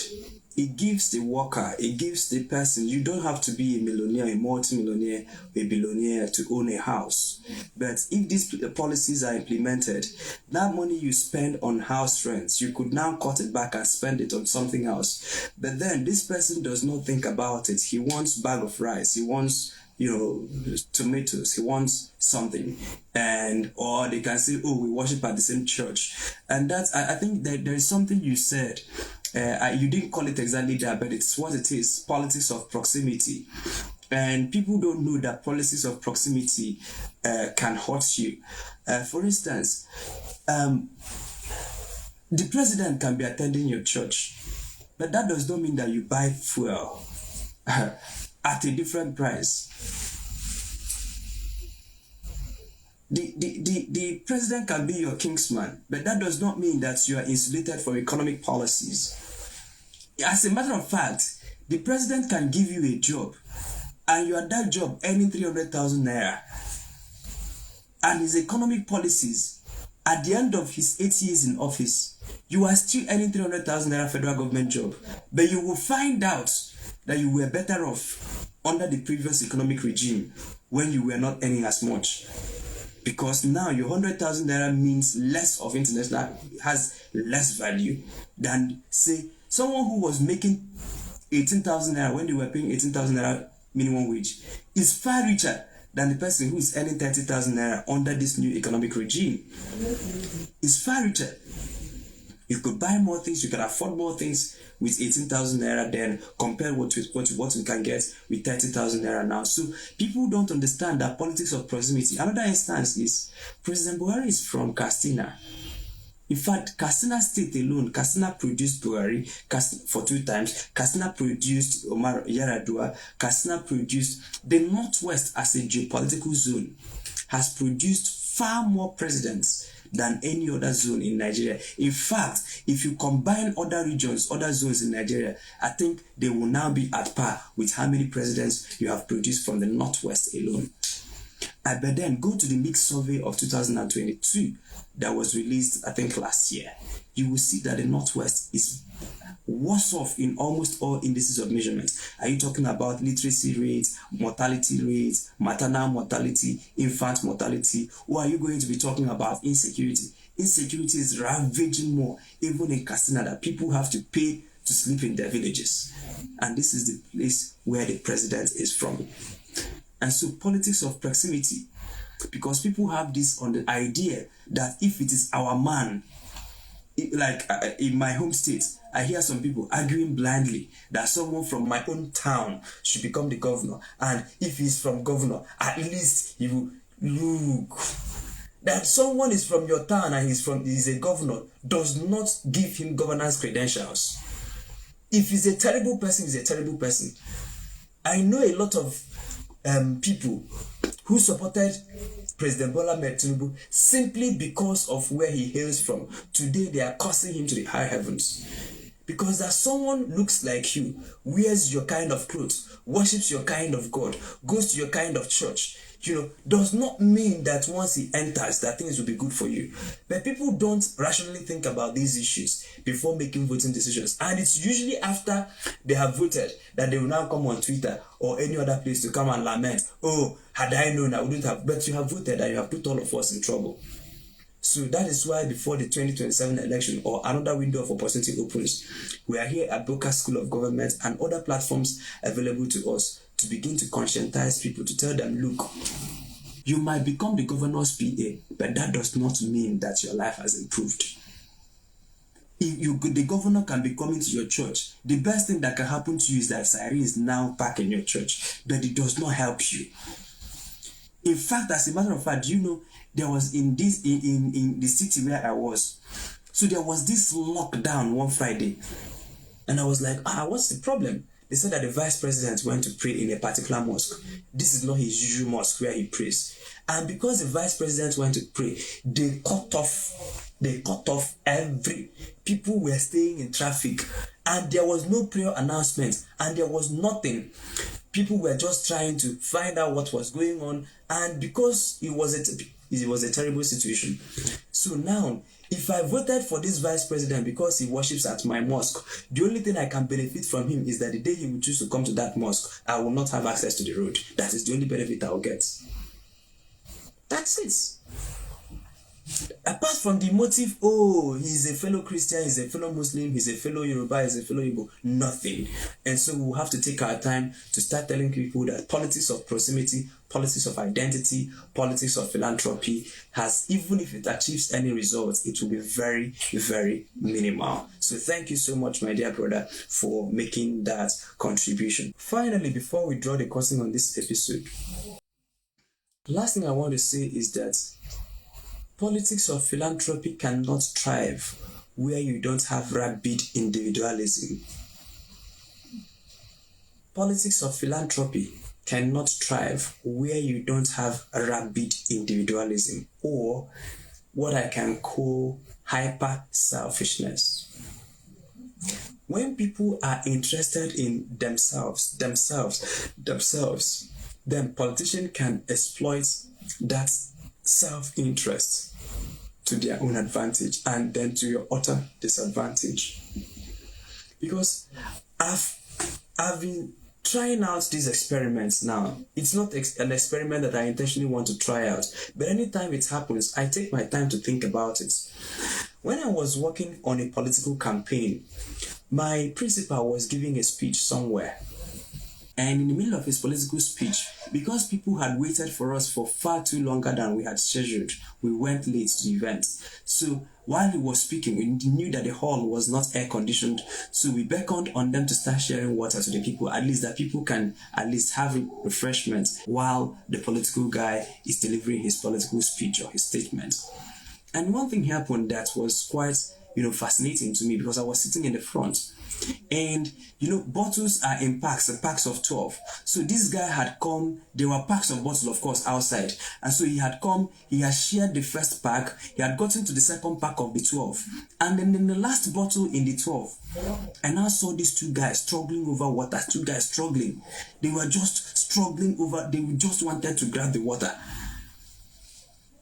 it gives the worker, it gives the person, you don't have to be a millionaire, a multi-millionaire, a billionaire to own a house. But if these policies are implemented, that money you spend on house rents, you could now cut it back and spend it on something else. But then this person does not think about it. He wants bag of rice, he wants tomatoes, he wants something, or they can say, oh, we worship at the same church. And that's, I think that there is something you said. You didn't call it exactly that, but it's what it is, politics of proximity. And people don't know that policies of proximity can hurt you. For instance, the president can be attending your church, but that does not mean that you buy fuel at a different price. The president can be your kingsman, but that does not mean that you are insulated from economic policies. As a matter of fact, the president can give you a job, and you are that job earning 300,000 naira. And his economic policies, at the end of his 8 years in office, you are still earning 300,000 naira federal government job. But you will find out that you were better off under the previous economic regime when you were not earning as much. Because now your 100,000 naira means less of international, has less value than, say, someone who was making 18,000 naira when they were paying 18,000 naira minimum wage is far richer than the person who is earning 30,000 naira under this new economic regime. It's far richer. You could buy more things, you can afford more things with 18,000 naira then compared what we can get with 30,000 naira now. So people don't understand that politics of proximity. Another instance is President Boqer is from Katsina. In fact, Katsina State alone, Katsina produced Buhari for 2 times. Katsina produced Omar Yaradua. Katsina produced the Northwest as a geopolitical zone, has produced far more presidents than any other zone in Nigeria. In fact, if you combine other regions, other zones in Nigeria, I think they will now be at par with how many presidents you have produced from the Northwest alone. But then go to the mixed survey of 2022 that was released, I think, last year. You will see that the Northwest is worse off in almost all indices of measurement. Are you talking about literacy rates, mortality rates, maternal mortality, infant mortality, or are you going to be talking about insecurity? Insecurity is ravaging more, even in Katsina, that people have to pay to sleep in their villages. And this is the place where the president is from. And so politics of proximity, because people have this on the idea that if it is our man, like in my home state, I hear some people arguing blindly that someone from my own town should become the governor. And if he's from governor, at least he will look. That someone is from your town and he's a governor does not give him governance credentials. If he's a terrible person, he's a terrible person. I know a lot of people who supported President Bola Ahmed Tinubu simply because of where he hails from. Today they are cursing him to the high heavens. Because that someone looks like you, wears your kind of clothes, worships your kind of God, goes to your kind of church, does not mean that once he enters that things will be good for you. But people don't rationally think about these issues before making voting decisions. And it's usually after they have voted that they will now come on Twitter or any other place to come and lament, oh, had I known I wouldn't have. But you have voted and you have put all of us in trouble. So that is why before the 2027 election or another window of opportunity opens, we are here at Boqer School of Government and other platforms available to us to begin to conscientize people, to tell them, look, you might become the governor's PA, but that does not mean that your life has improved. The governor can be coming to your church. The best thing that can happen to you is that Cyrene is now back in your church, but it does not help you. In fact, as a matter of fact, there was in the city where I was, so there was this lockdown one Friday, and I was like, what's the problem? They said that the vice president went to pray in a particular mosque. This is not his usual mosque where he prays. And because the vice president went to pray, they cut off every people were staying in traffic, and there was no prayer announcement, and there was nothing. People were just trying to find out what was going on, and because it was a terrible situation. So now, if I voted for this vice president because he worships at my mosque, the only thing I can benefit from him is that the day he will choose to come to that mosque, I will not have access to the road. That is the only benefit I will get. That's it. Apart from the motive, he's a fellow Christian, he's a fellow Muslim, he's a fellow Yoruba, he's a fellow Igbo, nothing. And so we'll have to take our time to start telling people that politics of proximity, politics of identity, politics of philanthropy has, even if it achieves any results, it will be very, very minimal. So thank you so much, my dear brother, for making that contribution. Finally, before we draw the curtain on this episode, last thing I want to say is that politics of philanthropy cannot thrive where you don't have rabid individualism. Politics of philanthropy cannot thrive where you don't have rabid individualism, or what I can call hyper-selfishness. When people are interested in themselves, then politicians can exploit that self-interest to their own advantage and then to your utter disadvantage. Because I've been trying out these experiments now. It's not an experiment that I intentionally want to try out, but anytime it happens, I take my time to think about it. When I was working on a political campaign, my principal was giving a speech somewhere. And in the middle of his political speech, because people had waited for us for far too longer than we had scheduled, we went late to the event. So while he was speaking, we knew that the hall was not air-conditioned, so we beckoned on them to start sharing water to the people, at least that people can at least have refreshments while the political guy is delivering his political speech or his statement. And one thing happened that was quite, fascinating to me, because I was sitting in the front. And bottles are in packs of 12. So this guy had come, there were packs of bottles, of course, outside. And so he had come, he had shared the first pack, he had gotten to the second pack of the 12. And then in the last bottle in the 12, I now saw these two guys struggling over water. Two guys struggling. They were just struggling over, they just wanted to grab the water.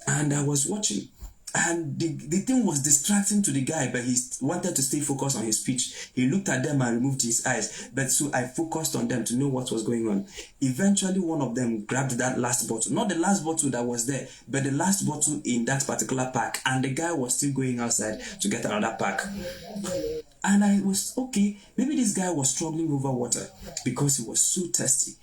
And I was watching. And the thing was distracting to the guy, but he wanted to stay focused on his speech. He looked at them and removed his eyes. But so I focused on them to know what was going on. Eventually, one of them grabbed that last bottle. Not the last bottle that was there, but the last bottle in that particular pack. And the guy was still going outside to get another pack. And I was, okay, maybe this guy was struggling over water because he was so thirsty.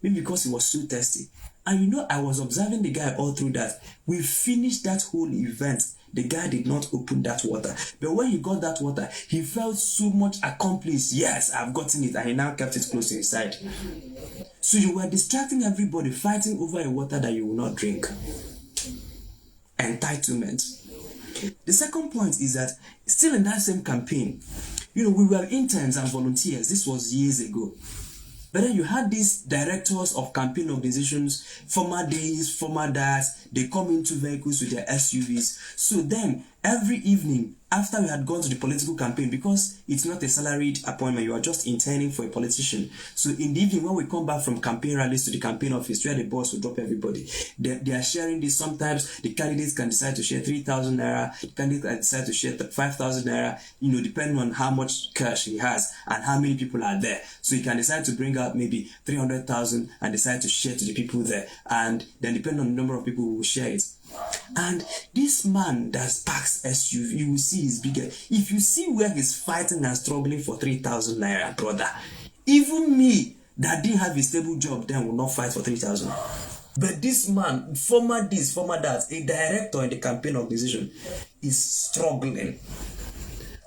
Maybe because he was so thirsty. And I was observing the guy all through that. We finished that whole event. The guy did not open that water. But when he got that water, he felt so much accomplished. Yes, I've gotten it. And he now kept it close to his side. So you were distracting everybody, fighting over a water that you will not drink. entitlement. The second point is that still in that same campaign, we were interns and volunteers. This was years ago. But then you had these directors of campaign organizations, former this, former that, they come into vehicles with their SUVs. So then every evening after we had gone to the political campaign, because it's not a salaried appointment, you are just interning for a politician. So in the evening when we come back from campaign rallies to the campaign office where the boss will drop everybody, they are sharing this. Sometimes the candidates can decide to share 3,000 naira, the candidate can decide to share 5,000 naira, depending on how much cash he has and how many people are there. So he can decide to bring out maybe 300,000 and decide to share to the people there. And then depending on the number of people who will share it. And this man that packs SUV, you will see is bigger. If you see where he's fighting and struggling for 3,000 naira, brother, even me that didn't have a stable job then will not fight for 3,000. But this man, former this, former that, a director in the campaign organization, is struggling.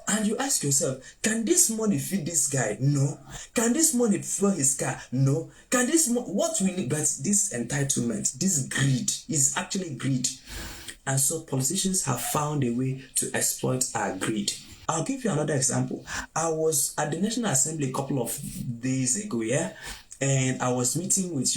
And you ask yourself, can this money feed this guy? No. Can this money fuel his car? No. Can this what we need? But this entitlement, this greed is actually greed. And so politicians have found a way to exploit our greed. I'll give you another example. I was at the National Assembly a couple of days ago, and I was meeting with,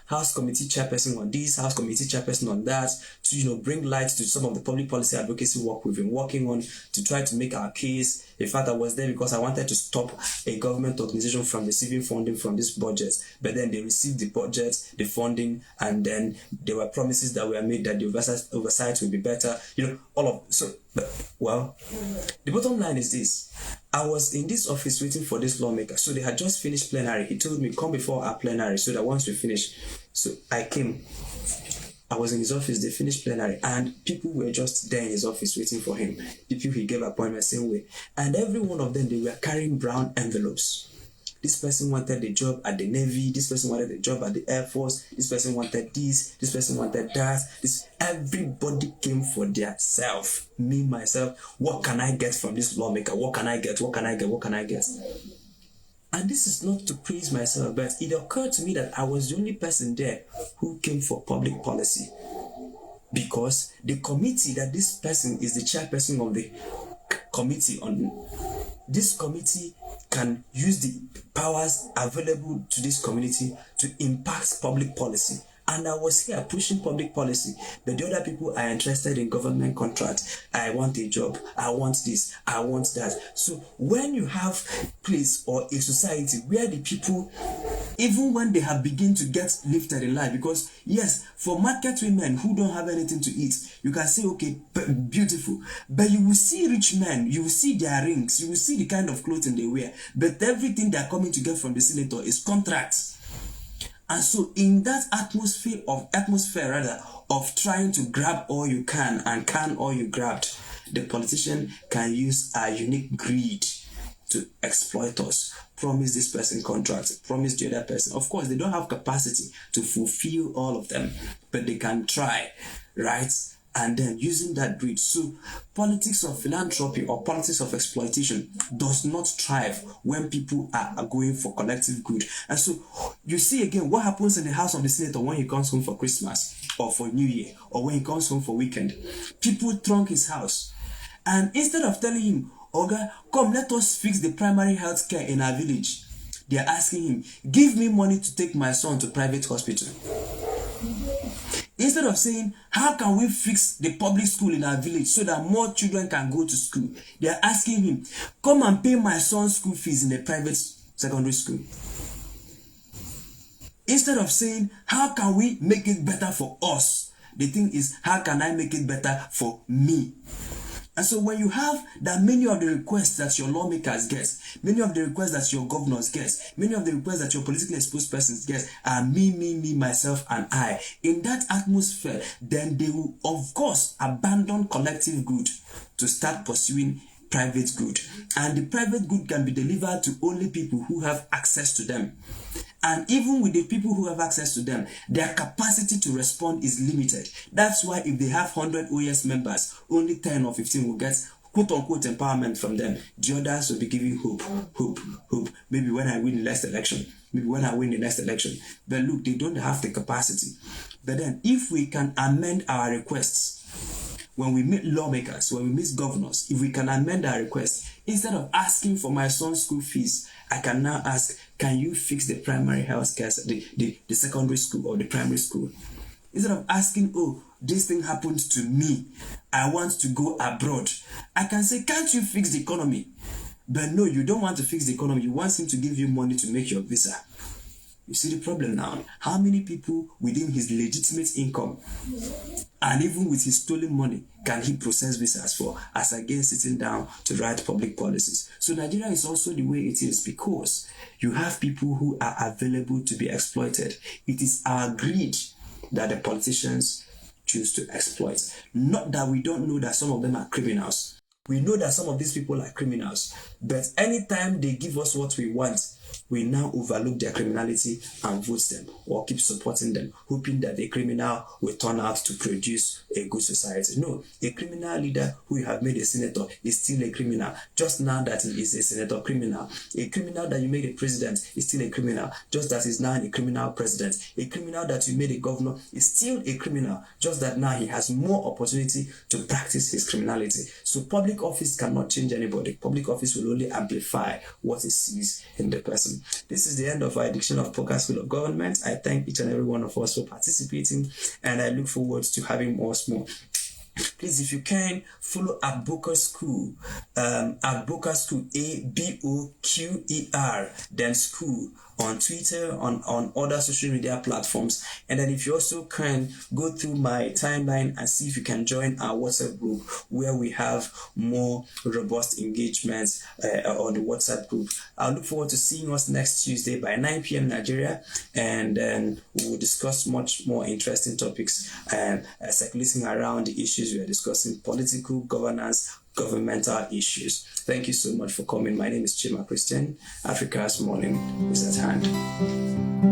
House Committee Chairperson on this, House Committee Chairperson on that, to, bring light to some of the public policy advocacy work we've been working on to try to make our case. In fact, I was there because I wanted to stop a government organization from receiving funding from this budget. But then they received the budget, the funding, and then there were promises that were made that the oversight will be better. The bottom line is this. I was in this office waiting for this lawmaker. So they had just finished plenary. He told me, come before our plenary so that once we finish. So I came. I was in his office, they finished plenary, and people were just there in his office waiting for him. People he gave appointments same way. And every one of them, they were carrying brown envelopes. This person wanted a job at the Navy, this person wanted a job at the Air Force, this person wanted this person wanted that. Everybody came for their self. Me, myself, what can I get from this lawmaker? What can I get? What can I get? What can I get? And this is not to praise myself, but it occurred to me that I was the only person there who came for public policy. Because the committee that this person is the chairperson of the committee on, this committee can use the powers available to this community to impact public policy. And I was here pushing public policy, but the other people are interested in government contracts. I want a job. I want this. I want that. So when you have a place or a society where the people, even when they have begun to get lifted in life, because yes, for market women who don't have anything to eat, you can say, okay, beautiful. But you will see rich men, you will see their rings, you will see the kind of clothing they wear, but everything they are coming to get from the senator is contracts. And so in that atmosphere of trying to grab all you can and can all you grabbed, the politician can use our unique greed to exploit us. Promise this person contracts, promise the other person. Of course, they don't have capacity to fulfill all of them, but they can try, right? And then using that greed. So politics of philanthropy or politics of exploitation does not thrive when people are going for collective good. And so you see again what happens in the house of the senator when he comes home for Christmas or for New Year or when he comes home for weekend. People throng his house. And instead of telling him, Oga, come let us fix the primary health care in our village, they are asking him, give me money to take my son to private hospital. Instead of saying, how can we fix the public school in our village so that more children can go to school, they are asking him, come and pay my son's school fees in a private secondary school. Instead of saying, how can we make it better for us, the thing is, how can I make it better for me? And so when you have that many of the requests that your lawmakers get, many of the requests that your governors get, many of the requests that your politically exposed persons get are me, myself, and I. In that atmosphere, then they will, of course, abandon collective good to start pursuing private good. And the private good can be delivered to only people who have access to them. And even with the people who have access to them, their capacity to respond is limited. That's why if they have 100 OS members, only 10 or 15 will get quote-unquote empowerment from them. The others will be giving hope. Maybe when I win the next election. But look, they don't have the capacity. But then if we can amend our requests when we meet lawmakers, when we meet governors, if we can amend our request, instead of asking for my son's school fees, I can now ask, can you fix the primary health care, the secondary school or the primary school? Instead of asking, oh, this thing happened to me, I want to go abroad, I can say, can't you fix the economy? But no, you don't want to fix the economy. You want him to give you money to make your visa. You see the problem now? How many people within his legitimate income and even with his stolen money can he process visas for, as against sitting down to write public policies? So Nigeria is also the way it is because you have people who are available to be exploited. It is our greed that the politicians choose to exploit. Not that we don't know that some of them are criminals. We know that some of these people are criminals, but anytime they give us what we want, we now overlook their criminality and vote them or keep supporting them, hoping that the criminal will turn out to produce a good society. No, a criminal leader who you have made a senator is still a criminal, just now that he is a senator criminal. A criminal that you made a president is still a criminal, just that he's now a criminal president. A criminal that you made a governor is still a criminal, just that now he has more opportunity to practice his criminality. So public office cannot change anybody. Public office will only amplify what it sees in the person. This is the end of our edition of Boqer School of Government. I thank each and every one of us for participating, and I look forward to having more. Please, if you can, follow at Boqer School, at Boqer School, ABOQER, then school, on Twitter, on other social media platforms. And then if you also can go through my timeline and see if you can join our WhatsApp group where we have more robust engagements on the WhatsApp group. I'll look forward to seeing us next Tuesday by 9 p.m. Nigeria, and then we will discuss much more interesting topics circulating around the issues we are discussing: political, governance, governmental issues. Thank you so much for coming. My name is Chima Christian. Africa's morning is at hand.